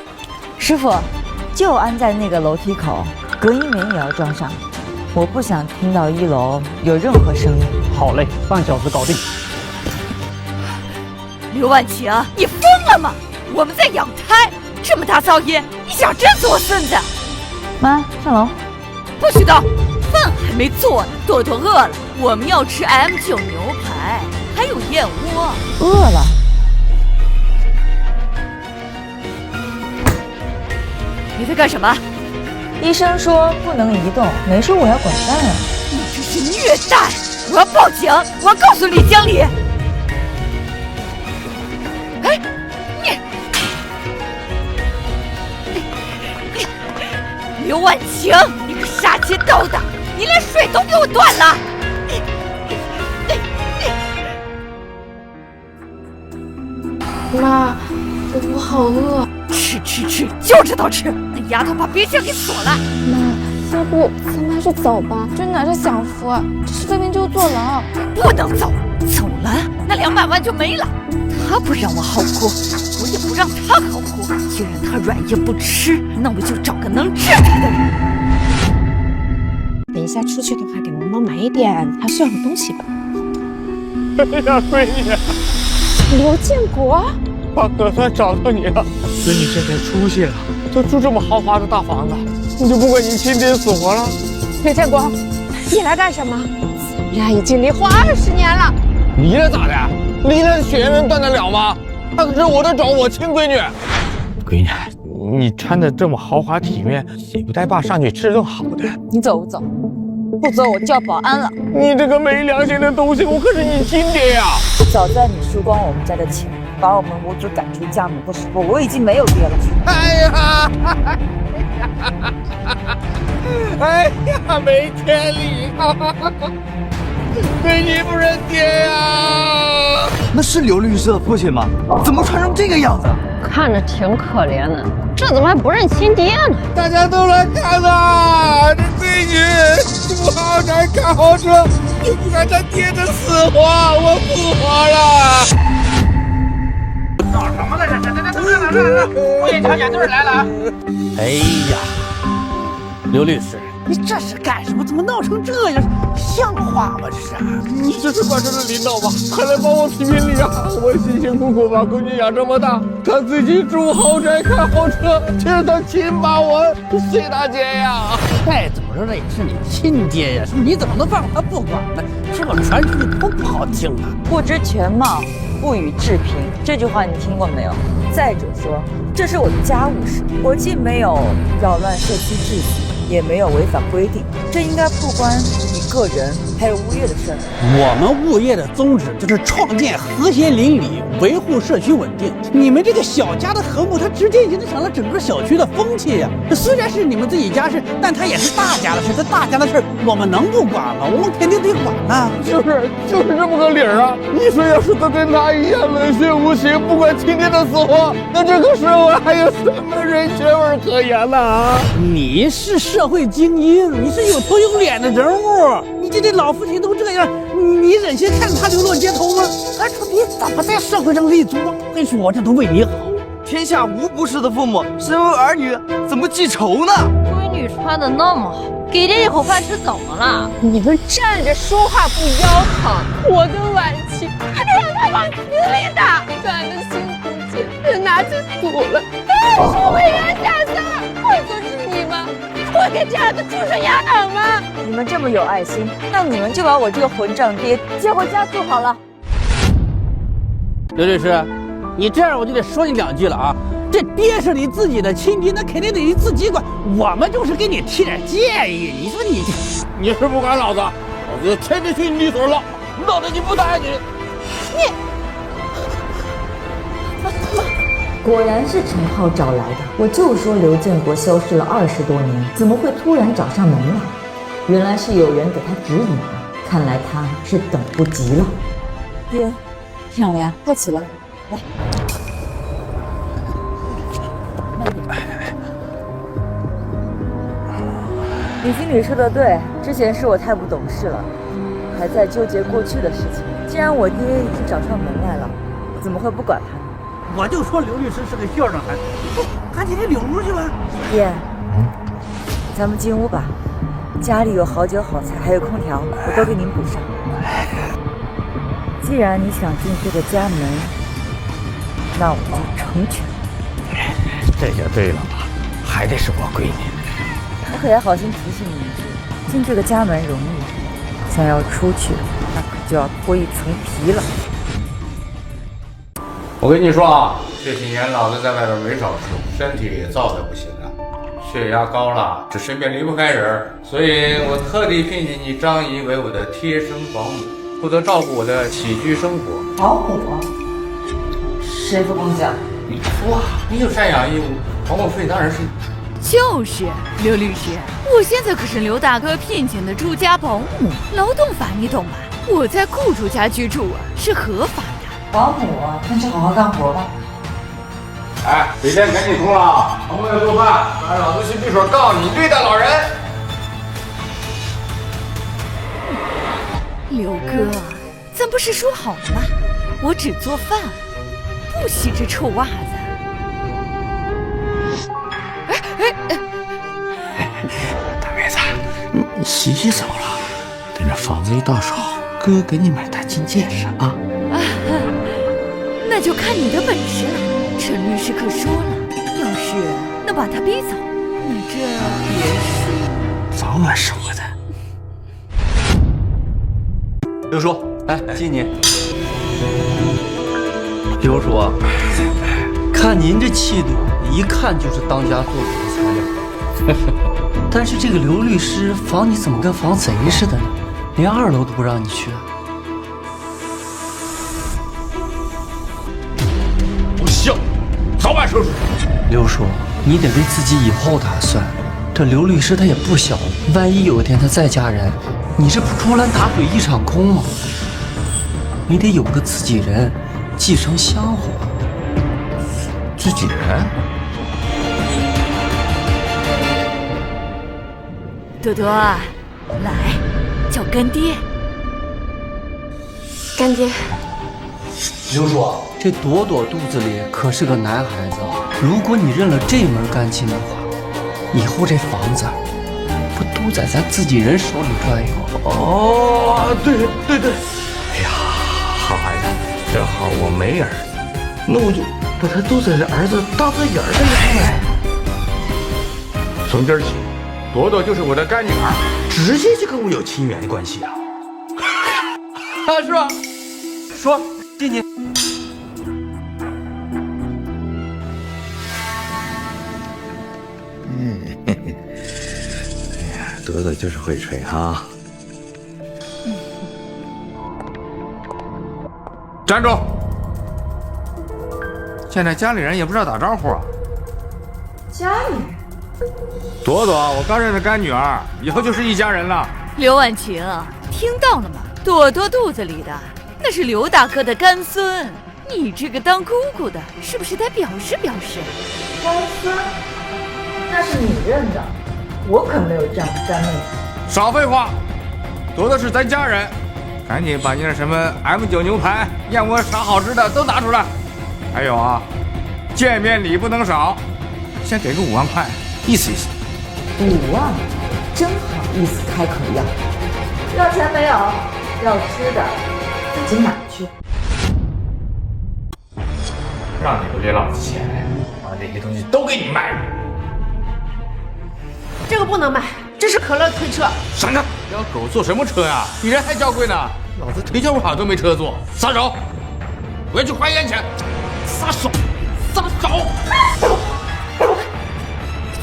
师傅，就安在那个楼梯口，隔音棉也要装上。我不想听到1楼有任何声音。好嘞，半小时搞定。刘婉晴，你疯了吗？我们在养胎，这么大噪音，你想真做孙子？妈，上楼。不许动，饭还没做呢。朵朵饿了，我们要吃 M9 牛排，还有燕窝。饿了。你在干什么？医生说不能移动，没说我要滚蛋啊！你这是虐待！我要报警！我要告诉李经理！哎，你刘婉晴，你个杀鸡刀的，你连水都给我断了！妈，我好饿。吃，就知道吃！那丫头把冰箱给锁了。妈，要不咱们还是走吧？这哪是享福，这是分明就是坐牢。不能走，走了那200万就没了。他不让我好过，我也不让他好过。既然他软硬不吃，那我就找个能治他的人。等一下出去的话，给萌萌买一点她需要的东西吧。哎呀，闺女，刘建国。把可算找到你了，闺女现在出息了，都住这么豪华的大房子，你就不管你亲爹死活了？刘建国，你来干什么？咱们俩已经离婚20年了。离了咋的？离了血缘能断得了吗？她可是我的我亲闺女。闺女，你穿的这么豪华体面，谁不带爸上去吃顿好的？你走不走？不走我叫保安了。你这个没良心的东西，我可是你亲爹呀！早在你输光我们家的钱，把我们母子赶出家门的时候，我已经没有爹了。哎呀，哎呀，没天理啊！闺女不认爹呀！那是刘律师的父亲吗？怎么穿成这个样子？看着挺可怜的，这怎么还不认亲爹呢？大家都来看呐！这闺女住豪宅开豪车，就不管他爹的死活，我复活了！搞什么呢？这，物业调解队来了！哎呀，刘律师，你这是干什么？怎么闹成这样？像话吗？这是？你这是管这的领导吧？还来帮我评评理啊！我辛辛苦苦把闺女养这么大，他自己住豪宅开豪车，这是他亲爸，我随大姐呀！再怎么说这也是你亲爹呀，你怎么能放他不管呢？这传出去多不好听啊！不知全貌，不予置评，这句话你听过没有？再者说，这是我的家务事，我既没有扰乱社区秩序，也没有违反规定，这应该不关你个人还有物业的事儿。我们物业的宗旨就是创建和谐邻里，维护社区稳定。你们这个小家的和睦，它直接影响了整个小区的风气呀。虽然是你们自己家事，但它也是大家的事。这大家的事，我们能不管吗？我们肯定得管呐。就是这么个理儿啊！你说要是都跟他一样冷血无情，不管亲爹的死活，那这个社会还有什么人情味可言呢？啊！你是社会精英，你是有头有脸的人物，你这老父亲都这样，你忍心看着他流落街头吗？还说你怎么在社会上立足？我跟你说，我这都为你好。天下无不是的父母，身为儿女怎么记仇呢？闺女穿的那么好，给这一口饭吃怎么了？你们站着说话不腰疼，我跟婉晴让他往死里打，干的辛苦钱可拿去赌了，但是我冤下丧，会就是你们，会给这样的畜生压倒吗？你们这么有爱心，那你们就把我这个混账爹接回家住好了。刘律师，你这样我就得说你2句了啊！这爹是你自己的亲爹，那肯定得你自己管。我们就是给你提点建议。你说你是不管老子，老子天天去你律所了，闹得你不待见你。果然是陈浩找来的。我就说刘建国消失了20多年，怎么会突然找上门来？原来是有人给他指引啊！看来他是等不及了。爹，漂亮，快起来，来。李经理说的对，之前是我太不懂事了，还在纠结过去的事情。既然我爹已经找上门来了，我怎么会不管他呢？我就说刘律师是个孝顺孩子，不赶紧领路去吧。爹，咱们进屋吧，家里有好酒好菜，还有空调，我都给您补上。既然你想进这个家门，那我就成全。这就对了嘛，还得是我闺女。我可要好心提醒你一句，进这个家门容易，想要出去，那可就要脱一层皮了。我跟你说啊，这几年老子在外边没少吃，身体也造的不行了，血压高了，这身边离不开人，所以我特地聘请你张姨为我的贴身保姆，负责照顾我的起居生活。保姆？谁付工资啊？哇，你有赡养义务，保姆费当然是。就是刘律师，我现在可是刘大哥聘请的住家保姆，劳动法你懂吧？我在雇主家居住啊，是合法的。保姆啊，那就好好干活吧。哎，北天赶紧通了，忙不要做饭，不然老子去律所告你虐待老人。刘哥，咱不是说好了吗？我只做饭，不洗这臭袜子。大妹子，你洗洗手了，等这房子一到手，哥给你买大金戒指啊！那就看你的本事了。陈律师可说了，要是能把他逼走，你这别墅早晚是我的。刘叔，来敬你。刘叔啊，看您这气度，一看就是当家做主的材料。但是这个刘律师防你怎么跟防贼似的呢？连2楼都不让你去。不孝，早晚收拾。刘叔，你得为自己以后打算。这刘律师他也不小，万一有一天他再嫁人，你这不竹篮打水一场空吗？你得有个自己人，继承香火。自己人？多多，来，叫干爹。干爹。刘叔，这朵朵肚子里可是个男孩子，如果你认了这门干亲的话，以后这房子不都在咱自己人手里转悠？哦，对。哎呀，好孩子，正好我没儿子，那我就把他肚子里儿子当个眼儿的养。从今儿起，朵朵就是我的干女儿，直接就跟我有亲缘的关系啊！是吧？说，谢你。哎呀，朵朵就是会吹哈。站住！现在家里人也不知道打招呼啊。家里人？朵朵，我刚认的干女儿，以后就是一家人了。刘婉晴，听到了吗？朵朵肚子里的那是刘大哥的干孙，你这个当姑姑的，是不是得表示表示？干孙？那是你认的，我可没有这样的干妹妹。少废话，朵朵是咱家人，赶紧把你那什么 M9 牛排、燕窝啥好吃的都拿出来。还有啊，见面礼不能少，先给个5万块，意思意思。5万，真好意思开口要？要钱没有？要吃的自己买去。让你们给老子钱，把那些东西都给你卖了。这个不能卖，这是可乐推车。闪开！小狗坐什么车呀？比人还娇贵呢！老子腿脚不好都没车坐，撒手！我要去还烟去！撒手！撒手！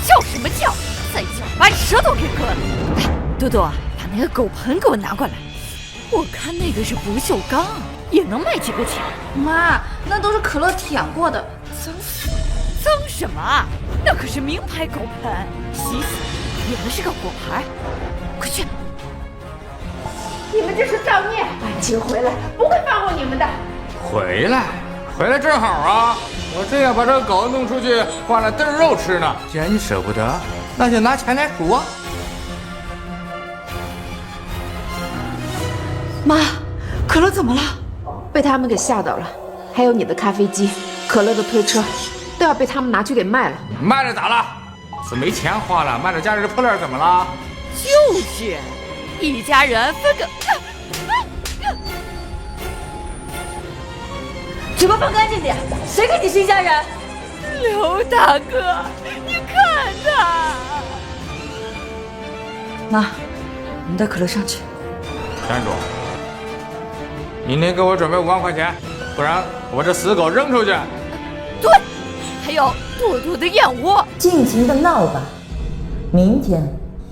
叫什么叫？再叫把你舌头给割了！来，多多，把那个狗盆给我拿过来。我看那个是不锈钢，也能卖几个钱。妈，那都是可乐舔过的，脏死了。脏什么啊？那可是名牌狗盆，洗洗，原来是个果盘。快去！你们这是造孽！晚清回来不会放过你们的。回来正好啊！我正要把这狗弄出去换了炖肉吃呢。既然你舍不得，那就拿钱来赎啊！妈，可乐怎么了？被他们给吓到了。还有你的咖啡机、可乐的推车，都要被他们拿去给卖了。卖了咋了？是没钱花了，卖了家里的破烂怎么了？就是，一家人分个。嘴巴放干净点，谁跟你是一家人？刘大哥，你看他。妈，我们带可乐上去。站住！明天给我准备5万块钱，不然我把这死狗扔出去。对，还有多多的燕窝。尽情的闹吧，明天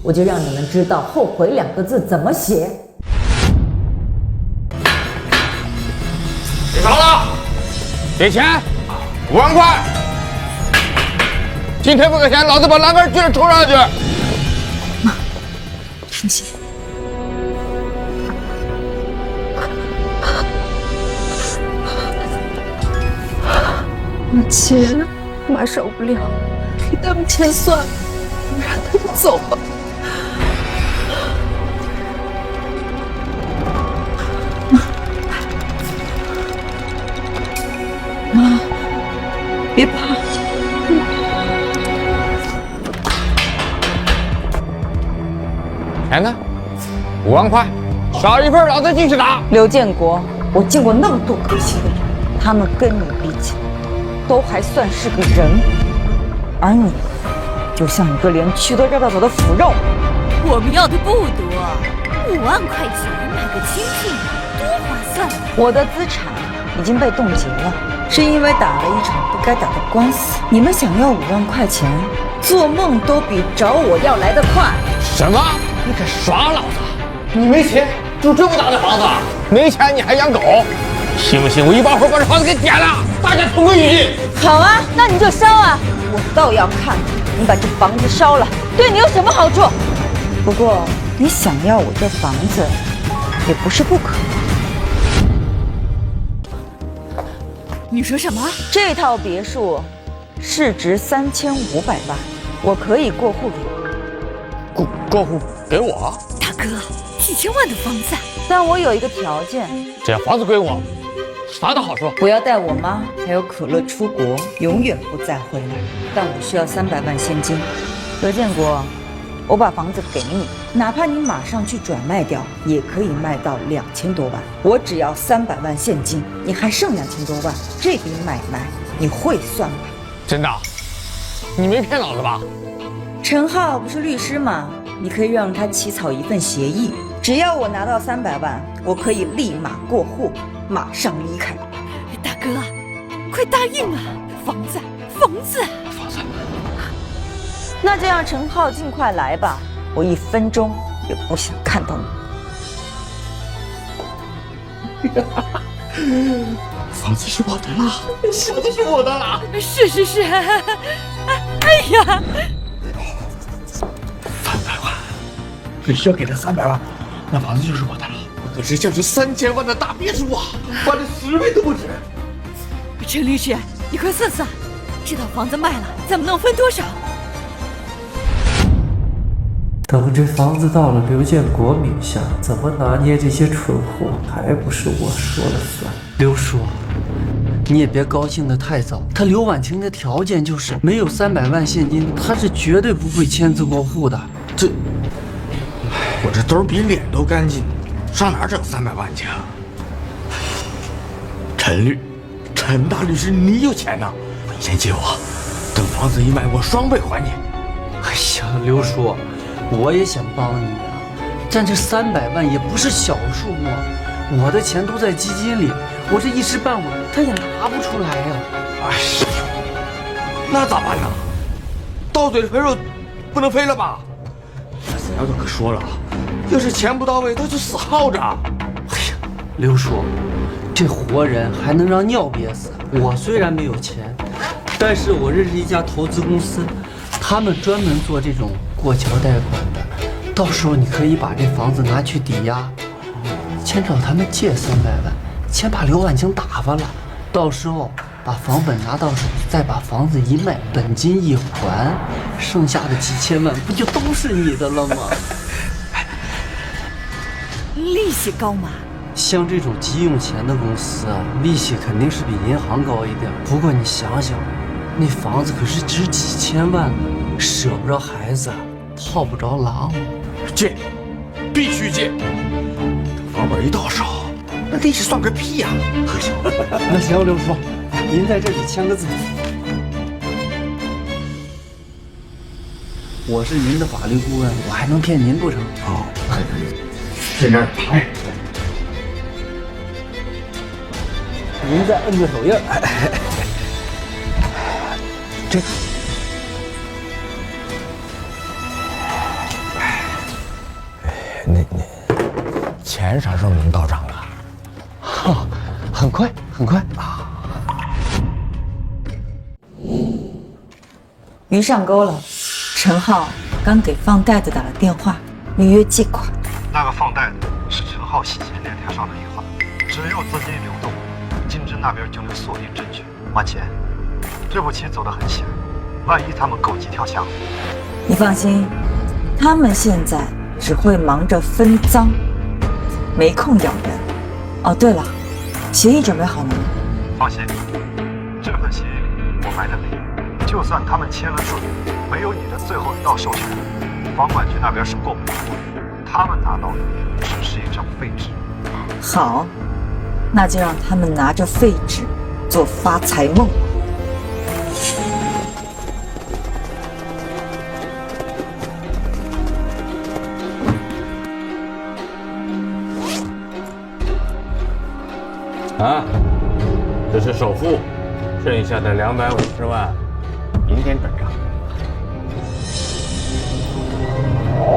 我就让你们知道后悔2个字怎么写。别吵了，给钱，5万块。今天不给钱，老子把栏杆锯抽上去。妈，停下。钱，妈受不了，给他们钱算了，让他们走吧。妈，别怕。钱呢？5万块，少一份老子继续打。刘建国，我见过那么多可惜的人，他们跟你比起来，都还算是个人，而你，就像一个连去都绕不走的腐肉。我们要的不多，5万块钱买个清静，多划算啊！我的资产已经被冻结了，是因为打了一场不该打的官司。你们想要5万块钱，做梦都比找我要来得快。什么？你敢耍老子？你没钱住这么大的房子，没钱你还养狗？信不信我一把火把这房子给点了，大家同归于尽？好啊，那你就烧啊！我倒要看你把这房子烧了，对你有什么好处？不过你想要我这房子，也不是不可能。你说什么？这套别墅市值3500万，我可以过户给你。过户给我？大哥，几千万的房子，但我有一个条件，只要房子归我，啥都好说。我要带我妈还有可乐出国，永远不再回来。但我需要300万现金。何建国，我把房子给你，哪怕你马上去转卖掉，也可以卖到2000多万。我只要300万现金，你还剩2000多万，这笔买卖你会算吧？真的？你没骗老子吧？陈浩不是律师吗？你可以让他起草一份协议，只要我拿到300万，我可以立马过户，马上离开。大哥，快答应啊！房子，房子，房子。那就让陈浩尽快来吧，我1分钟也不想看到你。房子是我的了，房子是我的了。是。哎呀！300万，必须要给他300万，那房子就是我的了。可是价值3000万的大别墅啊，翻了10倍都不止。陈律师，你快算算，这套房子卖了，咱们能分多少？等这房子到了刘建国名下，怎么拿捏这些蠢货，还不是我说了算。刘叔，你也别高兴得太早。他刘婉晴的条件就是没有300万现金，他是绝对不会签字过户的。我这兜比脸都干净，上哪整300万去啊？陈陈大律师，你有钱呐？你先借我，等房子一卖，我双倍还你。哎呀，刘叔，我也想帮你啊，但这300万也不是小数目，我的钱都在基金里，我这一时半会儿他也拿不出来呀。哎呦，那咋办呢？到嘴的肥肉不能飞了吧？沈丫头可说了，要是钱不到位，他就死耗着。哎呀，刘叔，这活人还能让尿憋死？我虽然没有钱，但是我认识一家投资公司，他们专门做这种过桥贷款的。到时候你可以把这房子拿去抵押，先找他们借300万，先把刘婉清打发了，到时候把房本拿到手，再把房子一卖，本金一还，剩下的几千万不就都是你的了吗？利息高吗？像这种急用钱的公司啊，利息肯定是比银行高一点。不过你想想，那房子可是值几千万呢，舍不着孩子，套不着狼。借，必须借。等房本一到手，那利息算个屁呀！那行，刘叔，您在这里签个字。我是您的法律顾问，我还能骗您不成？好，这边来。您再摁个手印。这。那钱啥时候能到账了？哈，很快很快啊！鱼上钩了，陈浩刚给放贷的打了电话，预约借款。那个放贷的是陈浩洗钱链条上的一环，只有资金流动，金枝那边就能锁定证据还钱。这步棋走得很险，万一他们狗急跳墙，你放心，他们现在只会忙着分赃，没空咬人。哦，对了，协议准备好了吗？放心，这份协议里我埋的雷，就算他们签了字，没有你的最后一道授权，房管局那边是过不了的。他们拿到的只是一张废纸。好，那就让他们拿着废纸做发财梦。啊，这是首付，剩下的250万，明天转账。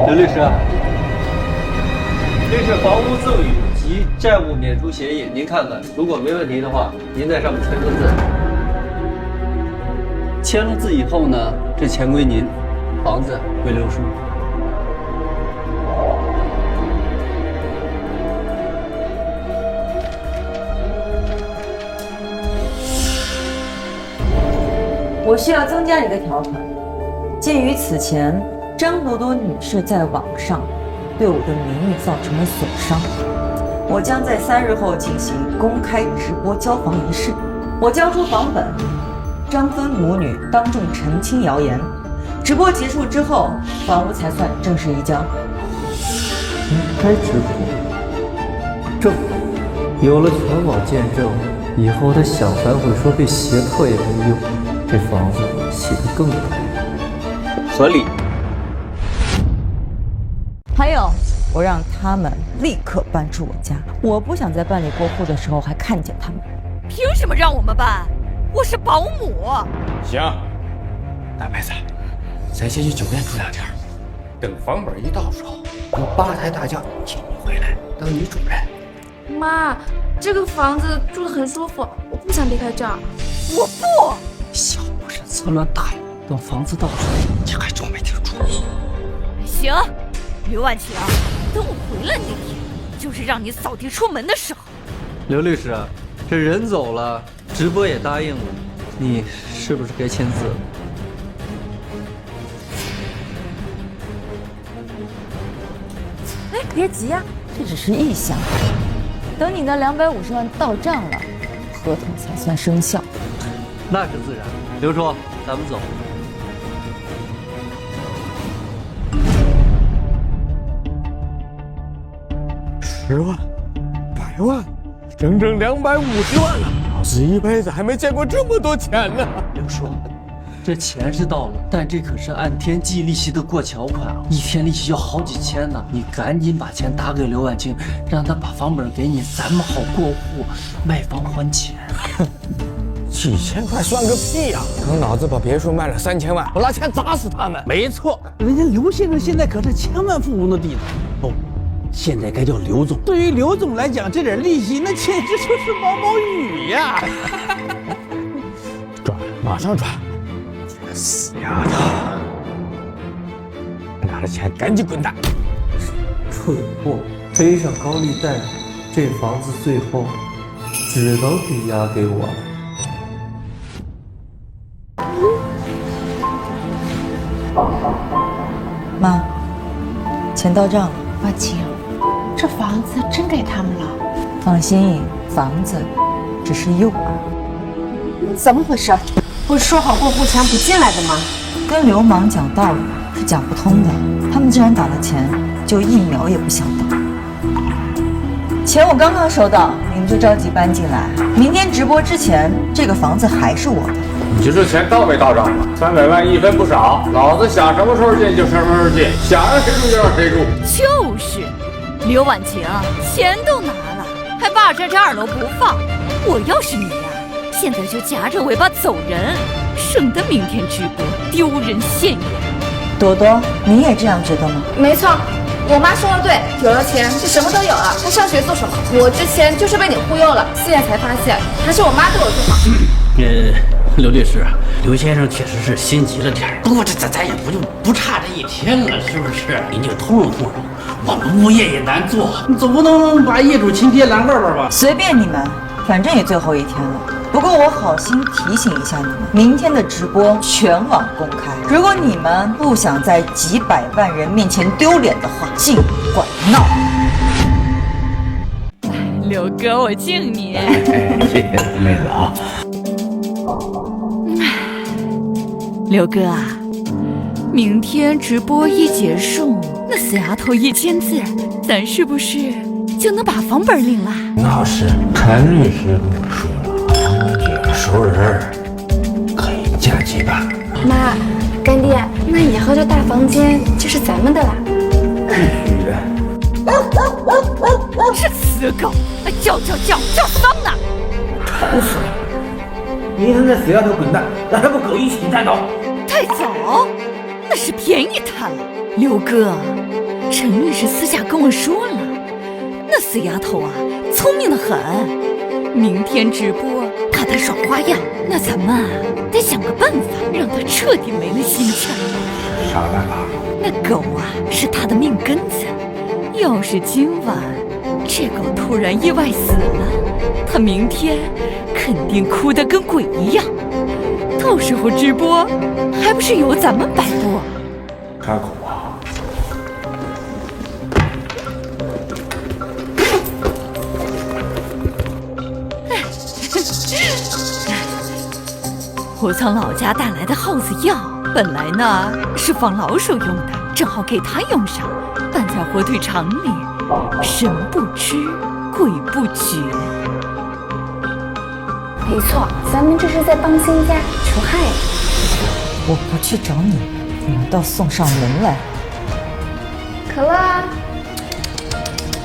刘律师，这是房屋赠与及债务免除协议，您看看，如果没问题的话，您在上面签个字。签了字以后呢，这钱归您，房子归刘叔。我需要增加一个条款，鉴于此前张朵朵女士在网上对我的名誉造成了损伤，我将在3日后进行公开直播交房仪式。我交出房本，张芬母女当众澄清谣言。直播结束之后，房屋才算正式移交。公开直播，正有了全网见证，以后他想反悔说被胁迫也没用。这房子洗得更白，合理。还有，我让他们立刻搬出我家，我不想在办理过户的时候还看见他们。凭什么让我们搬？我是保姆。行，大妹子，咱先去酒店住2天，等房本一到手，我8抬大轿接你回来当女主人。妈，这个房子住得很舒服，我不想离开这儿。我不。小不是策乱大意，等房子到手，你还装没听出？行，刘万晴，等我回来那天，就是让你扫地出门的时候。刘律师，这人走了，直播也答应了，你是不是该签字了？哎，别急呀，这只是意向。等你的250万到账了，合同才算生效。那是自然。刘叔，咱们走。10万、100万，整整250万了。老子一辈子还没见过这么多钱呢。刘叔，这钱是到了，但这可是按天计利息的过桥款啊，一天利息要好几千呢。你赶紧把钱打给刘婉清，让他把房本给你，咱们好过户卖房还钱。几千块算个屁呀！等老子把别墅卖了3000万，我拿钱砸死他们。没错，人家刘先生现在可是千万富翁的弟子。不，现在该叫刘总。对于刘总来讲，这点利息那简直就是毛毛雨呀！转，马上转！这死丫头，拿了钱赶紧滚蛋！蠢货，背上高利贷，这房子最后只能抵押给我了。妈，钱到账了。婉清，这房子真给他们了？放心，房子只是诱饵。怎么回事？不是说好过户钱不进来的吗？跟流氓讲道理是讲不通的。他们既然打了钱，就1秒也不想等。钱我刚刚收到，你们就着急搬进来。明天直播之前，这个房子还是我的。你就说钱到没到账吧？300万一分不少，老子想什么时候进就什么时候进，想让谁住就让谁住。就是，刘婉晴，钱都拿了，还霸占这2楼不放。我要是你呀，现在就夹着尾巴走人，省得明天直播丢人现眼。朵朵，你也这样觉得吗？没错。我妈说的对，有了钱就什么都有了。她上学做什么？我之前就是被你忽悠了，现在才发现还是我妈对我最好。刘律师，刘先生确实是心急了点，不过咱也不差这1天了，是不是？您就通融通融，我们物业也难做，你总不能把业主亲爹拦外边吧？随便你们，反正也最后1天了。不过我好心提醒一下你们，明天的直播全网公开。如果你们不想在几百万人面前丢脸的话，尽管闹。刘哥，我敬你。谢谢妹子啊。刘哥啊，明天直播一结束，那死丫头1签字，咱是不是就能把房本领了？那是陈律师跟我说了，你几个熟人可以嫁接吧。妈，干爹，那以后这大房间就是咱们的了。必须的。这死狗，叫丧呢！吵死了！你让那死丫头滚蛋，让他们狗一起站倒。太早，那是便宜他了。刘哥，陈律师私下跟我说了，那死丫头啊，聪明得很。明天直播怕她耍花样，那咱们得想个办法让她彻底没了心气。啥办法？那狗啊是她的命根子，要是今晚这狗突然意外死了，她明天肯定哭得跟鬼一样。到时候直播还不是由咱们摆布？杀狗啊！我从老家带来的耗子药，本来呢是防老鼠用的，正好给它用上，但在火腿肠里，神不知鬼不觉。没错，咱们这是在帮新家除害。我不去找你，难道送上门来？可乐，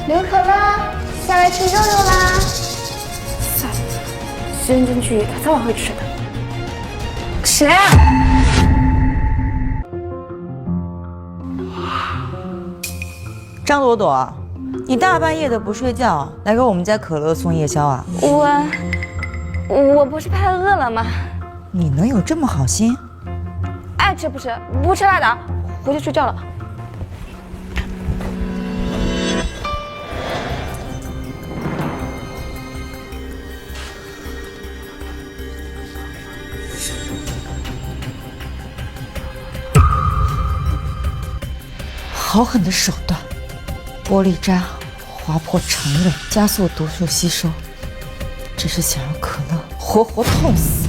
刘可乐，下来吃肉肉啦！算了，扔进去他早晚会吃的。谁啊？张朵朵，你大半夜的不睡觉，来给我们家可乐送夜宵啊？我不是怕饿了吗？你能有这么好心？爱吃不吃，不吃拉倒，回去睡觉了。好狠的手段，玻璃渣划破肠胃，加速毒素吸收，只是想让可乐活活痛死。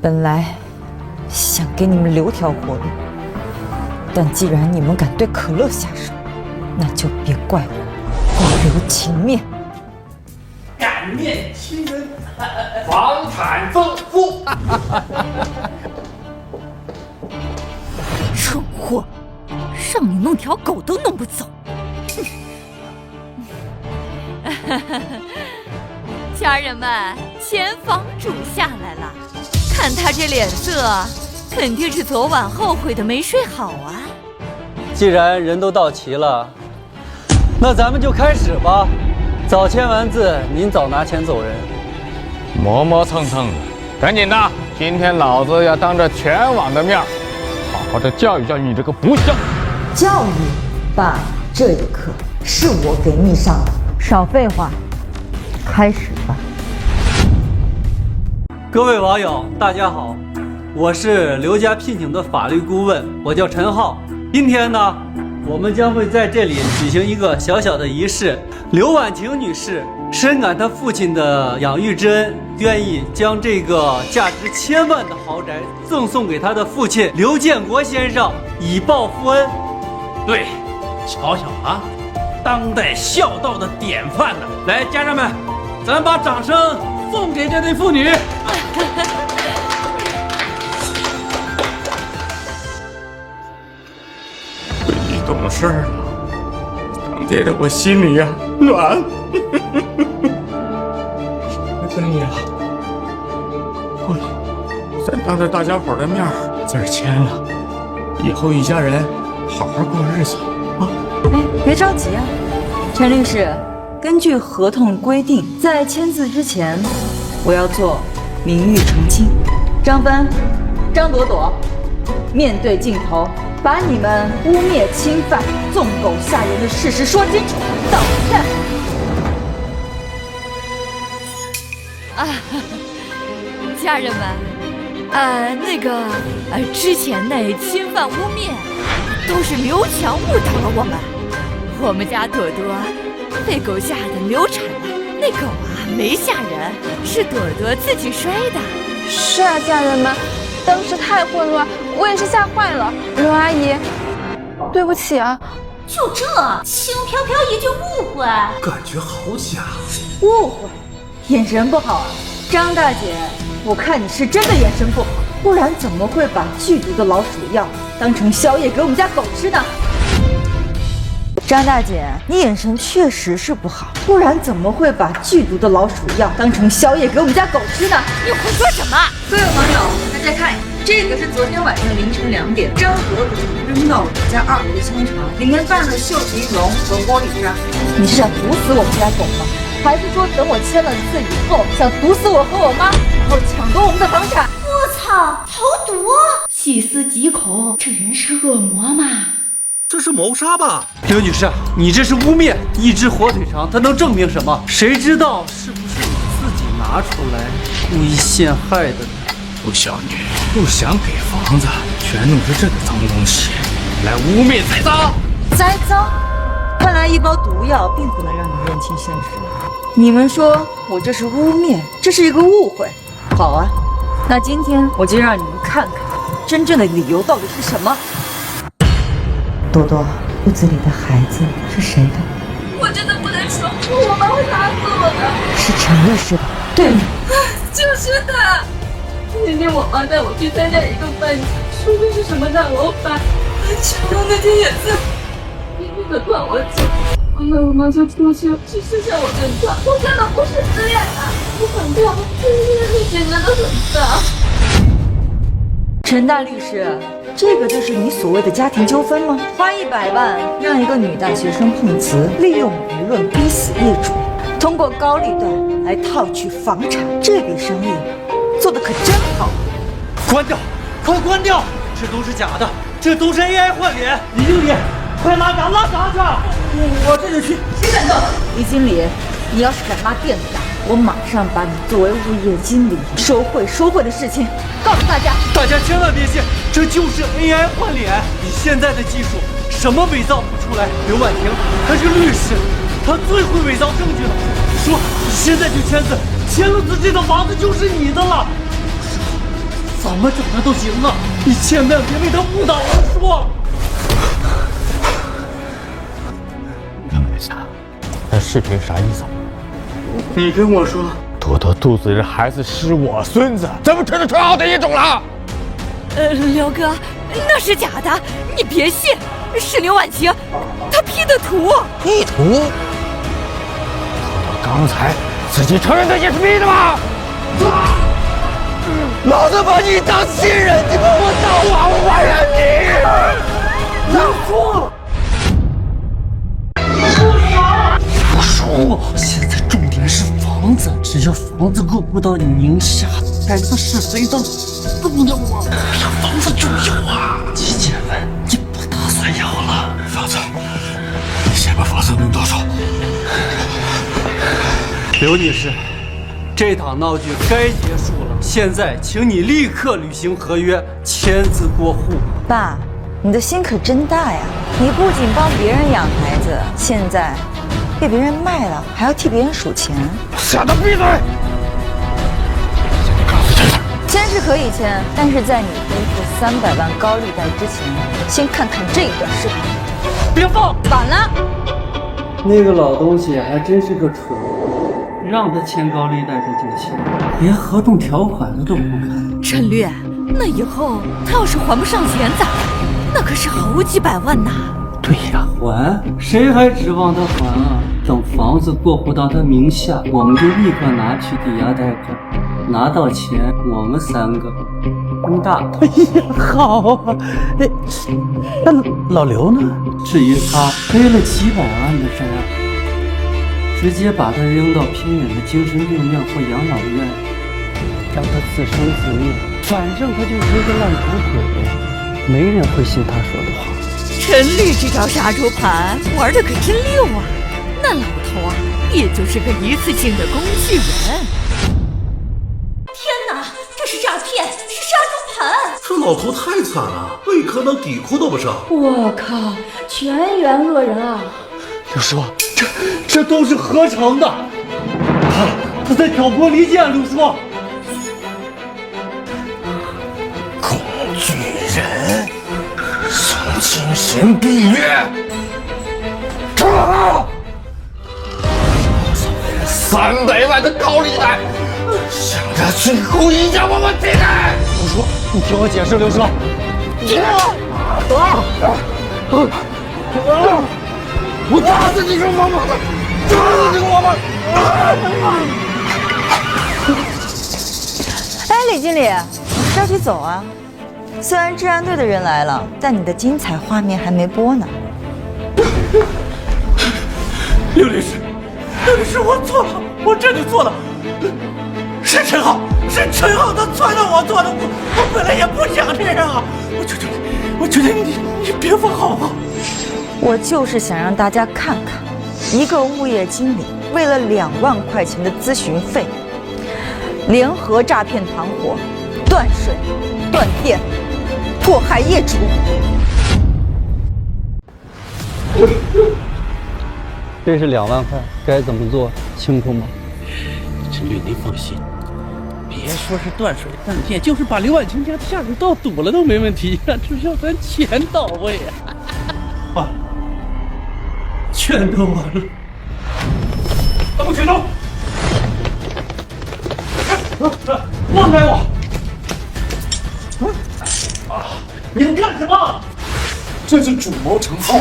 本来想给你们留条活路。但既然你们敢对可乐下手，那就别怪我不留情面。感念亲人，房产增富。蠢货，让你弄条狗都弄不走。家人们，前房主下来了，看他这脸色，肯定是昨晚后悔的没睡好啊。既然人都到齐了，那咱们就开始吧。早签完字，您早拿钱走人。磨磨蹭蹭的，赶紧的！今天老子要当着全网的面，好好的教育教育你这个不孝。教育，爸，这一课是我给你上的。少废话，开始吧。各位网友，大家好，我是刘家聘请的法律顾问，我叫陈浩。今天呢，我们将会在这里举行一个小小的仪式。刘婉晴女士深感她父亲的养育之恩，愿意将这个价值1000万的豪宅赠送给她的父亲刘建国先生，以报父恩。对，瞧瞧啊，当代孝道的典范呢！来，家人们，咱把掌声送给这对父女。你懂事了，当爹的我心里呀暖。所以啊，咱当着大家伙的面字儿签了，以后一家人好好过日子啊！哎，别着急啊，陈律师，根据合同规定，在签字之前，我要做名誉澄清。张帆、张朵朵，面对镜头，把你们污蔑、侵犯、纵狗吓人的事实说清楚，道歉。家人们，之前那侵犯污蔑，都是刘强误导了我们。我们家朵朵被狗吓得流产了，那狗啊没吓人，是朵朵自己摔的。是啊，家人们，当时太混乱，我也是吓坏了。刘阿姨，对不起啊。就这轻飘飘一句误会，感觉好假。误会，眼神不好啊，张大姐，我看你是真的眼神不好，不然怎么会把剧毒的老鼠药当成宵夜给我们家狗吃呢？张大姐，你眼神确实是不好，不然怎么会把剧毒的老鼠药当成宵夜给我们家狗吃呢？你胡说什么？各位网友，大家看，这个是昨天晚上凌晨2点，张格格扔到我们家2楼的香肠，里面拌了秀吉蓉和玻璃渣。你是想毒死我们家狗吗？还是说等我签了字以后，想毒死我和我妈，然后抢夺我们的房产？我操，投毒！细思极恐，这人是恶魔吗？这是谋杀吧？刘女士，你这是污蔑，一只火腿肠它能证明什么？谁知道是不是你自己拿出来故意陷害的呢？不孝女不想给房子，全弄出这个脏东西来污蔑栽赃。栽赃？看来一包毒药并不能让你认清现实。你们说我这是污蔑，这是一个误会。好啊，那今天我就让你们看看真正的理由到底是什么。朵朵，屋子里的孩子是谁的？我真的不能说，我妈会打死我的。是陈律师的，对吗？就是他。那天我妈带我去参加一个饭局，说的是什么大老板，陈龙那天也在，拼命的灌我酒，后来我妈就出去，只剩下我跟他。我真的不是自愿的，我很痛，这个力气真的很大。陈大律师，这个就是你所谓的家庭纠纷吗？花100万让一个女大学生碰瓷，利用舆论逼死业主，通过高利贷来套取房产，这笔生意做得可真好。关掉，快关掉！这都是假的，这都是 AI 换脸。李经理，快拉闸去！我这就去。谁敢动？李经理，你要是敢拉电闸，我马上把你作为物业经理收贿的事情告诉大家。大家千万别信，这就是 AI 换脸。以现在的技术，什么伪造不出来？刘婉婷，她是律师，她最会伪造证据了。说，你现在就签字，签了字，这套房子就是你的了。怎么整的都行啊。你千万别被他误导了，说。张梅霞，那视频啥意思？你跟我说，朵朵肚子里的孩子是我孙子，咱们这是传好的一种了。刘哥，那是假的，你别信，是刘婉晴，她 P 的图。P 图？朵朵刚才自己承认自己是 P 的吗？老子把你当亲人，你把我当娃娃呀你！老叔，不说，现在重点是房子，只要房子落不到你名下，孩子是谁的重要啊！房子重要啊！几千万，你不打算要了？房子，你先把房子弄到手。刘女士，这场闹剧该结束了，现在请你立刻履行合约，签字过户。爸，你的心可真大呀！你不仅帮别人养孩子，现在被别人卖了，还要替别人数钱。傻的闭嘴！签是可以签，但是在你背负300万高利贷之前，先看看这一段视频。别放！晚了。那个老东西还真是个蠢物，让他签高利贷他就签，连合同条款他都不看。陈律，那以后他要是还不上钱咋办？那可是好几百万呐。对呀，还谁还指望他还啊？等房子过户到他名下，我们就立刻拿去抵押贷款，拿到钱我们3个分大头。哎呀，好啊！那老刘呢？至于他背了几百万的债，直接把他扔到偏远的精神病院或养老院，让他自生自灭。反正他就是一个烂赌鬼，没人会信他说的话。陈律这招杀猪盘玩的可真溜啊！那老头啊，也就是个一次性的工具人。天哪，这是诈骗，是杀猪盘！这老头太惨了，背壳到底裤都不剩。我靠，全员恶人啊！刘叔，这都是合成的，他在挑拨离间，刘叔。工具人，送精神病院。300万的高利贷，想着最后一家我们替代。刘叔，你听我解释，刘叔。我打死你个王八蛋！打死你个王八蛋！哎，李经理，着急走啊！虽然治安队的人来了，但你的精彩画面还没播呢。刘律师，我错了，我真的错了。是陈浩，他撺掇我做的，我本来也不想这样啊！我求求你别放好不好？我就是想让大家看看，一个物业经理为了2万块钱的咨询费，联合诈骗团伙，断水、断电，迫害业主。这是2万块，该怎么做清楚吗？陈律，您放心，别说是断水断电，就是把刘婉晴家的下水道堵了都没问题呀，只要咱钱到位啊！完了，全都完了！动手！放开我！你们干什么？这是主谋陈浩，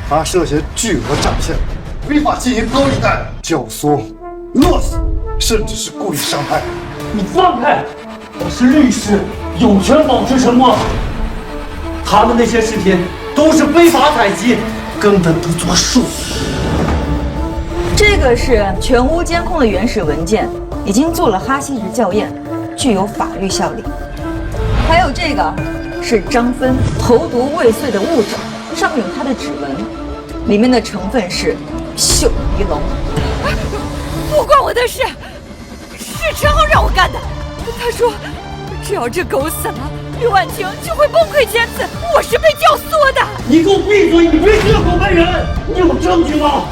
他涉嫌巨额诈骗，违法经营高利贷、教唆、勒索，甚至是故意伤害。你放开！我是律师，有权保持沉默。他们那些视频都是非法采集，根本不作数。这个是全屋监控的原始文件，已经做了哈希值校验，具有法律效力。还有这个是张芬投毒未遂的物证，上面有他的指纹，里面的成分是嗅鼻龙。不关我的事，是陈浩让我干的。他说，只要这狗死了，刘婉晴就会崩溃千次。我是被教唆的。你给我闭嘴！你别血口喷人！你有证据吗？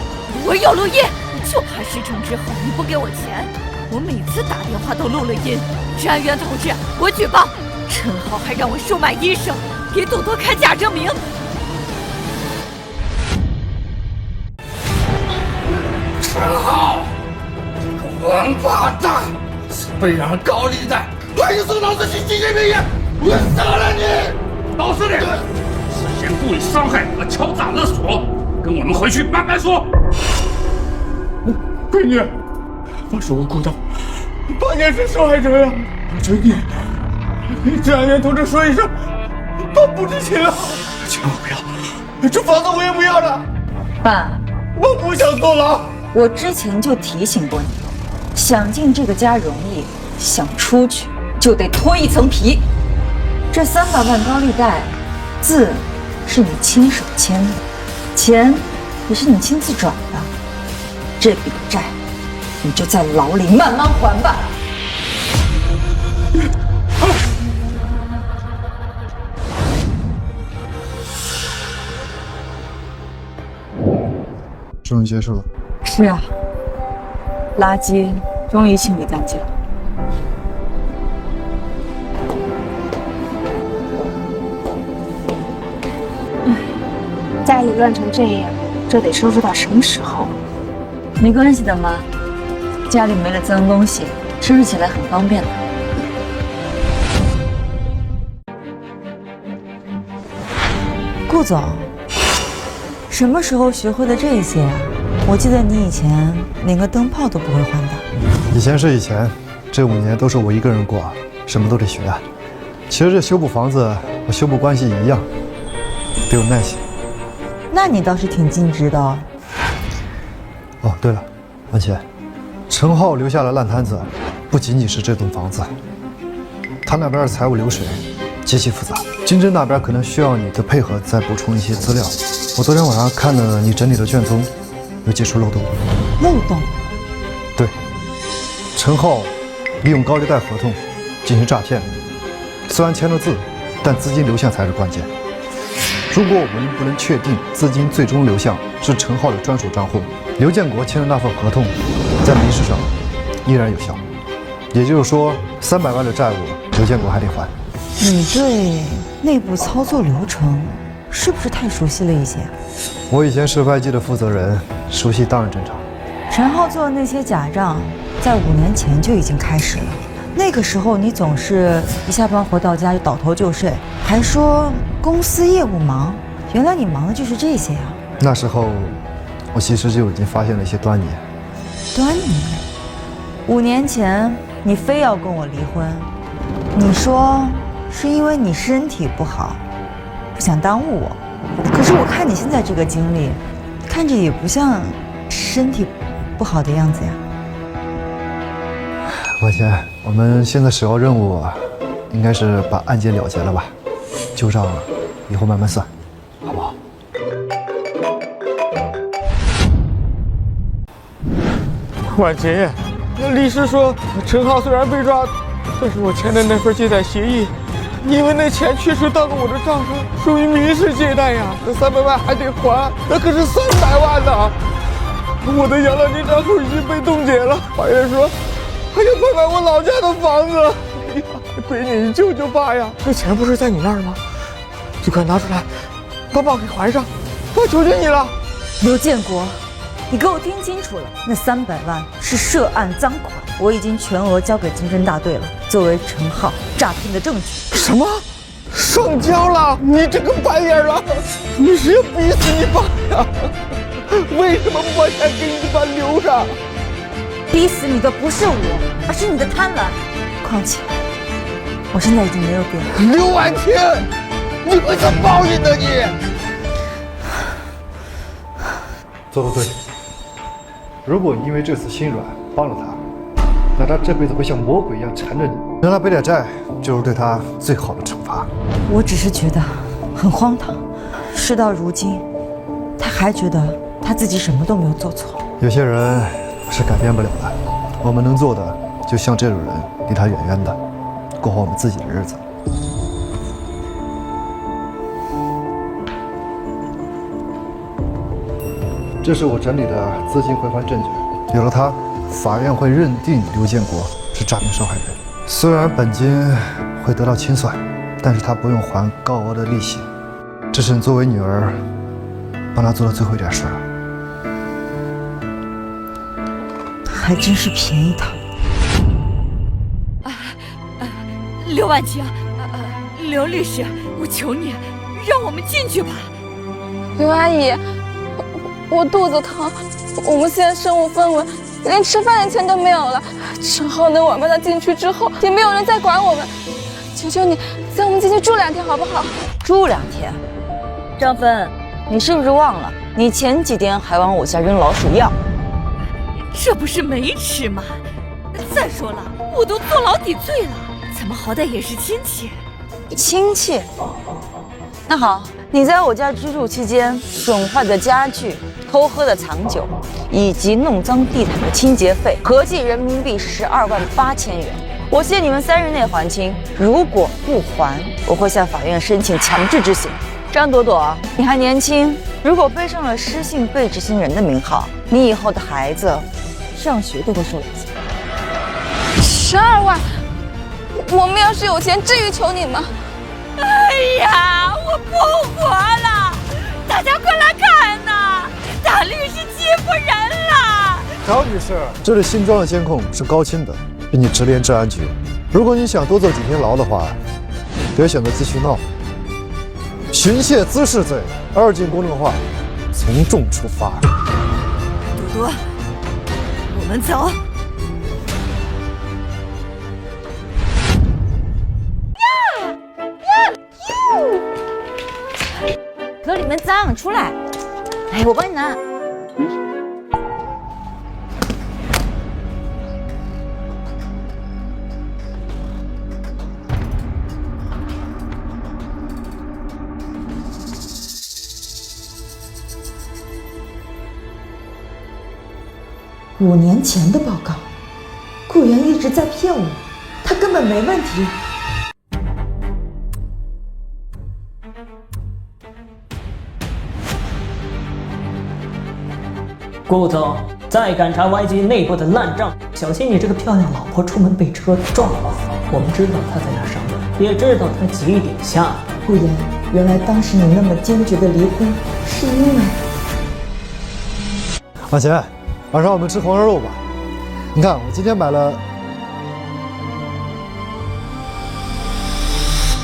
我有录音，就怕事成之后你不给我钱。我每次打电话都录了音。治安员同志，我举报，陈浩还让我收买医生，给朵朵开假证明。陈浩，这个王八蛋，非让高利贷，还送老子去精神病院，我杀了你！老实点，之前故意伤害和敲诈勒索，跟我们回去慢慢说。闺女，我是无辜的，爸也是受害者呀！我求你，给治安员同志说一声，爸不知情啊！千万不要，这房子我也不要了。爸，我不想坐牢。我之前就提醒过你，想进这个家容易，想出去就得脱一层皮。这300万高利贷，字是你亲手签的，钱也是你亲自转的，这笔债你就在牢里慢慢还吧。终于结束了。是啊，垃圾终于清理干净了。家里乱成这样，这得收拾到什么时候？没关系的妈，家里没了脏东西，收拾起来很方便的。顾总，什么时候学会的这些啊？我记得你以前连个灯泡都不会换的。以前是以前，这5年都是我一个人过，什么都得学啊。其实这修补房子和修补关系一样，得有耐心。那你倒是挺尽职的哦。哦，对了，文琪，陈浩留下的烂摊子，不仅仅是这栋房子，他那边的财务流水极其复杂，金针那边可能需要你的配合，再补充一些资料。我昨天晚上看了你整理的卷宗，有几处漏洞。漏洞？对，陈浩利用高利贷合同进行诈骗，虽然签了字，但资金流向才是关键。如果我们不能确定资金最终流向是陈浩的专属账户，刘建国签的那份合同在民事上依然有效。也就是说，300万的债务刘建国还得还。你对内部操作流程是不是太熟悉了一些？我以前是外记的负责人，熟悉当然正常。陈浩做的那些假账，在5年前就已经开始了。那个时候你总是一下班回到家就倒头就睡，还说公司业务忙，原来你忙的就是这些啊！那时候我其实就已经发现了一些端倪。端倪？5年前你非要跟我离婚，你说是因为你身体不好，不想耽误我。可是我看你现在这个经历，看着也不像身体不好的样子呀。王姐，我们现在首要任务应该是把案件了结了吧？旧账以后慢慢算，好不好？婉琪，那律师说陈浩虽然被抓，但是我签的那份借贷协议，因为那钱确实到了我的账上，属于民事借贷呀，那300万还得还，那可是300万呢！我的养老金账户已经被冻结了，法院说还要拍卖我老家的房子。哎呀，闺女，你救救爸呀！那钱不是在你那儿吗？你快拿出来，把爸给还上！我求求你了！刘建国，你给我听清楚了，那300万是涉案赃款，我已经全额交给经侦大队了，作为陈浩诈骗的证据。什么？上交了？你这个白眼狼！你是要逼死你爸呀？为什么不把钱给你爸留着？逼死你的不是我，而是你的贪婪。况且，我现在已经没有电了。刘婉晴，你会受报应的你！做得对。如果你因为这次心软帮了他，那他这辈子会像魔鬼一样缠着你。让他背点债，就是对他最好的惩罚。我只是觉得很荒唐，事到如今，他还觉得他自己什么都没有做错。有些人是改变不了的，我们能做的，就像这种人离他远远的，过好我们自己的日子。这是我整理的资金回还证据，有了它，法院会认定刘建国是诈骗受害人。虽然本金会得到清算，但是他不用还高额的利息。这是你作为女儿帮他做的最后一点事了。还真是便宜他。刘婉晴，刘律师，我求你，让我们进去吧。刘阿姨，我肚子疼，我们现在身无分文，连吃饭的钱都没有了。陈浩那晚把他进去之后，也没有人再管我们。求求你，让我们进去住2天好不好？住2天？张芬，你是不是忘了，你前几天还往我家扔老鼠药？这不是没吃吗？再说了，我都坐牢抵罪了，咱们好歹也是亲戚。亲戚？那好，你在我家居住期间损坏的家具、偷喝的藏酒，以及弄脏地毯的清洁费，合计人民币12万8千元。我限你们3日内还清，如果不还，我会向法院申请强制执行。张朵朵，你还年轻，如果背上了失信被执行人的名号，你以后的孩子上学都会受影响。12万，我们要是有钱，至于求你吗？哎呀，我不活了！大家快来看呐，大律师欺负人了！张女士，这里新装的监控是高清的，并且直连治安局。如果你想多坐几天牢的话，别选择继续闹。寻衅滋事罪，2进公证化，从重处罚。朵朵，我们走。可里面脏，出来！哎，我帮你拿。5年前的报告，顾源一直在骗我，他根本没问题。顾总，再敢查 YG 内部的烂账，小心你这个漂亮老婆出门被车撞了。我们知道他在哪上班，也知道他几点下班。顾源，原来当时你那么坚决的离婚，是因为……婉晴，晚上我们吃红烧肉吧。你看，我今天买了。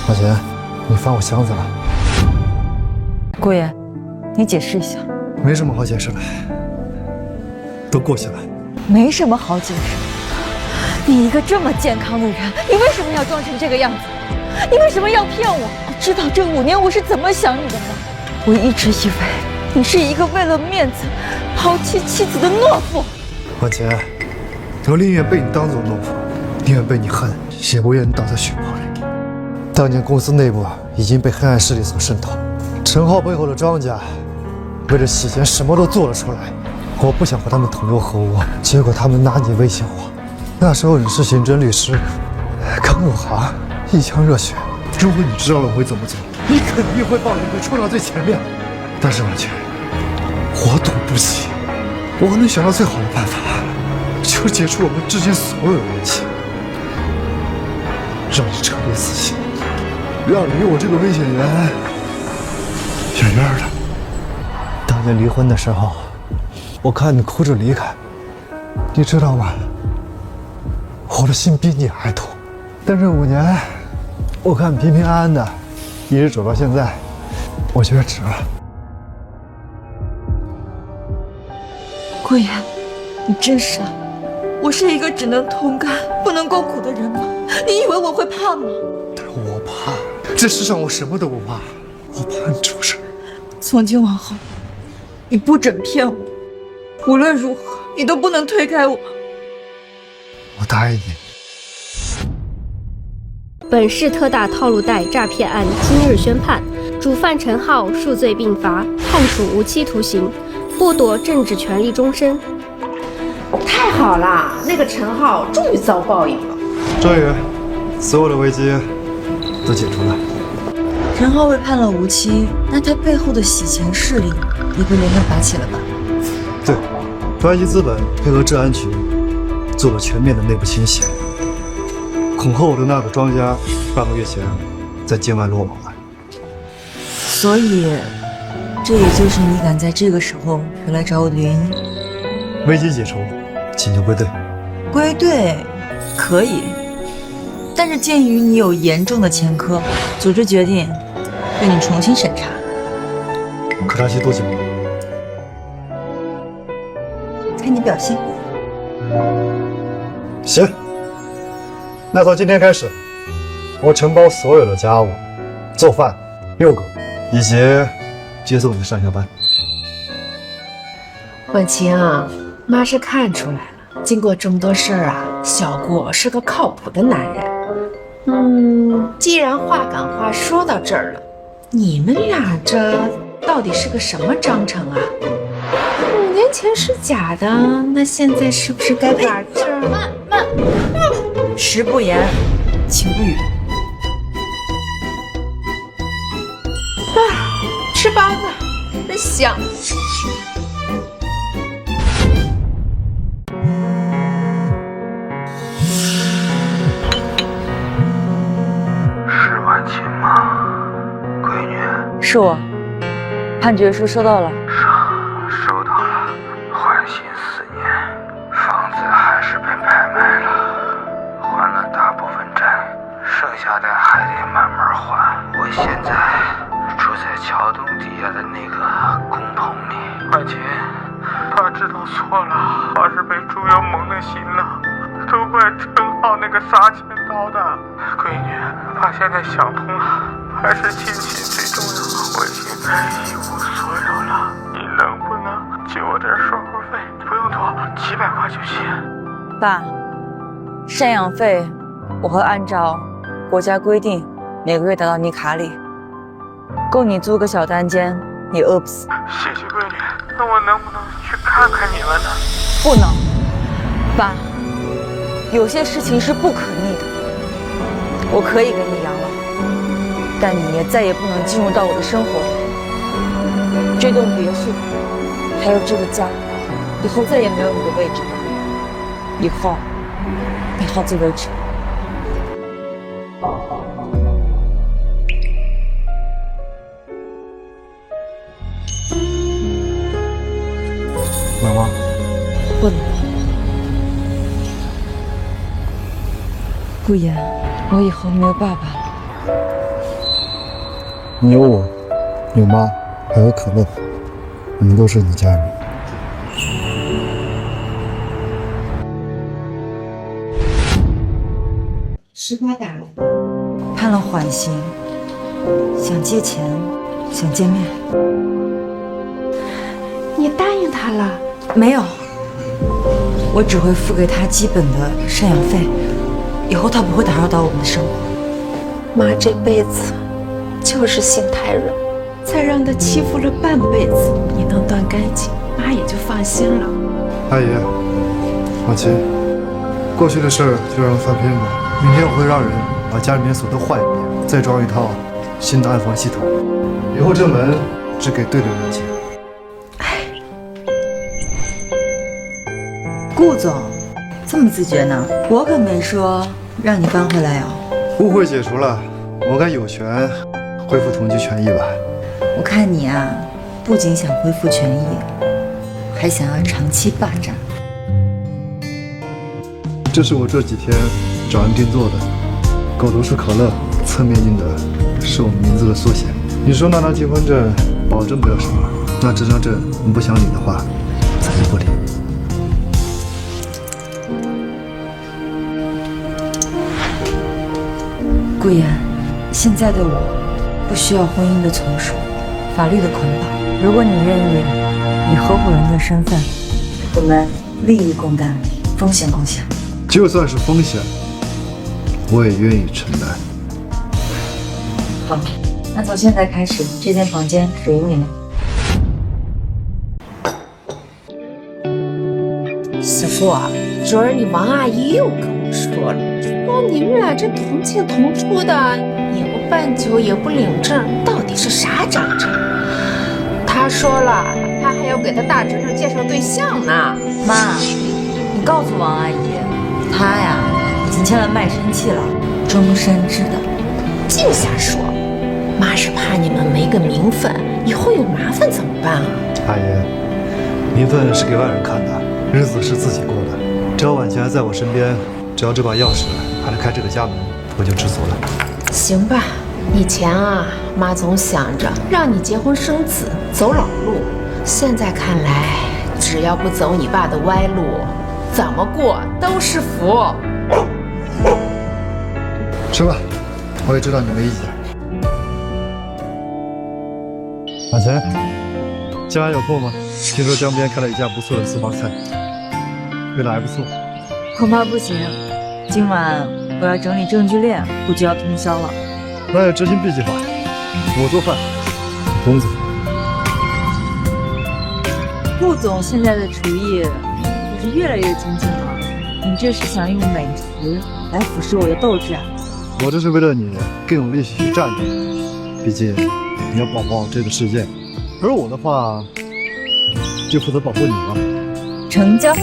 婉晴，你翻我箱子了。顾源，你解释一下。没什么好解释的。都过去了，没什么好解释。你一个这么健康的人，你为什么要装成这个样子？你为什么要骗我？你知道这5年我是怎么想你的吗？我一直以为你是一个为了面子抛弃妻子的懦夫。婉晴，我宁愿被你当作懦夫，宁愿被你恨，也不愿你倒在血泡里。当年公司内部已经被黑暗势力所渗透，陈浩背后的庄家为了洗钱什么都做了出来。我不想和他们同流合污，结果他们拿你威胁我。那时候你是刑侦律师，刚入行，一腔热血。如果你知道了我会怎么做，你肯定会把我冲到最前面。但是婉晴，我赌不起，我能想到最好的办法，就是解除我们之间所有的联系，让你彻底死心，让你与我这个危险人远远的。当年离婚的时候，我看你哭着离开，你知道吗？我的心比你还痛。但这5年，我看你平平安安的，一直走到现在，我觉得值了。顾源，你真傻！我是一个只能同甘不能共苦的人吗？你以为我会怕吗？但是我怕，这世上我什么都不怕，我怕你出事。从今往后，你不准骗我。无论如何，你都不能推开我。我答应你。本市特大套路贷诈骗案今日宣判，主犯陈浩数罪并罚，判处无期徒刑，剥夺政治权利终身。太好了，那个陈浩终于遭报应了。终于，所有的危机都解除了。陈浩被判了无期，那他背后的洗钱势力也被连根拔起了吧？对，YG资本配合治安局做了全面的内部清洗，恐吓我的那个庄家，半个月前在境外落网了。所以，这也就是你敢在这个时候回来找我的原因。危机解除，请求归队。归队可以，但是鉴于你有严重的前科，组织决定对你重新审查。可查期多久？看你表现。行，那从今天开始，我承包所有的家务、做饭、遛狗，以及接送你上下班。婉晴啊，妈是看出来了，经过这么多事儿啊，小顾是个靠谱的男人。既然话赶话说到这儿了，你们俩这到底是个什么章程啊？5年前是假的，那现在是不是该把这儿……慢，食不言，情不语。吃包子，真香。是婉晴吗？闺女。是我，判决书收到了。收到了，缓刑4年，房子还是被拍卖了，还了大部分债，剩下的还得慢慢还。我现在住在桥洞底下的那个工棚里。婉晴，他知道错了，他是被猪油蒙了心了，都怪陈浩那个撒钱刀的。闺女，他现在想通了，还是亲情最重要。我现在一无所有了，你能不能就我点生活费，不用多，几百块就行。爸，赡养费我会按照国家规定每个月打到你卡里，够你租个小单间，你饿不死。谢谢闺女，那我能不能去看看你们呢？不能，爸，有些事情是不可逆的。我可以给你养老，但你也再也不能进入到我的生活里。这栋别墅，还有这个家，以后再也没有你的位置。以后，你好自为之。妈妈，不能。顾言，我以后没有爸爸了。你有我，有妈，还有可乐，我们都是你家人。18打了，判了缓刑，想借钱，想见面。你答应他了？没有，我只会付给他基本的赡养费，以后他不会打扰到我们的生活。妈这辈子就是心太软，才让他欺负了半辈子。你能断干净，妈也就放心了。阿姨，婉晴，过去的事儿就让它翻篇吧。明天我会让人把家里面锁都换一遍，再装一套新的暗防系统。以后这门只给对的人进。顾总，这么自觉呢？我可没说让你搬回来哦。误会解除了，我该有权恢复同居权益吧？我看你啊，不仅想恢复权益，还想要长期霸占。这是我这几天找人定做的，狗头是可乐，侧面印的是我们名字的缩写。你说那张结婚证保证不了什么，那这张证你不想领的话，咱就不领。顾言，现在的我不需要婚姻的从属，法律的捆绑。如果你愿意以合伙人的身份，我们利益共担，风险共享。就算是风险，我也愿意承担。好，那从现在开始，这间房间属于你们。小顾啊，昨儿你王阿姨又跟我说了，说你们俩这同进同出的，也不办酒，也不领证，到底是啥长证？她说了，她还要给她大侄女介绍对象呢。妈，你告诉王阿姨，她呀已经请千万别生气了，终身制的。净瞎说，妈是怕你们没个名分，以后有麻烦怎么办啊？阿姨，名分是给外人看的，日子是自己过的。只要婉晴还在我身边，只要这把钥匙还能开这个家门，我就知足了。行吧，以前啊，妈总想着让你结婚生子，走老路。现在看来，只要不走你爸的歪路，怎么过都是福。吃吧，我也知道你没意见。婉晴，今晚有空吗？听说江边开了一家不错的私房菜，味道还不错。恐怕不行，今晚我要整理证据链，估计要通宵了。那就执行 B 计划，我做饭，公子。顾总现在的厨艺可是越来越精进了，你这是想用美食来腐蚀我的斗志啊？我这是为了你更有力气去战斗，毕竟你要保护好这个世界，而我的话就负责保护你了。成交。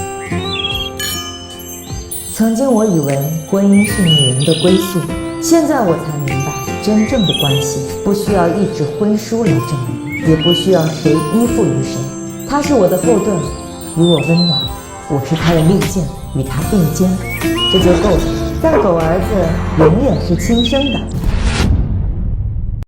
曾经我以为婚姻是女人的归宿，现在我才明白，真正的关系不需要一纸婚书来证明，也不需要谁依附于谁。他是我的后盾，与我温暖；我是他的利剑，与他并肩，这就够了。但狗儿子永远是亲生的。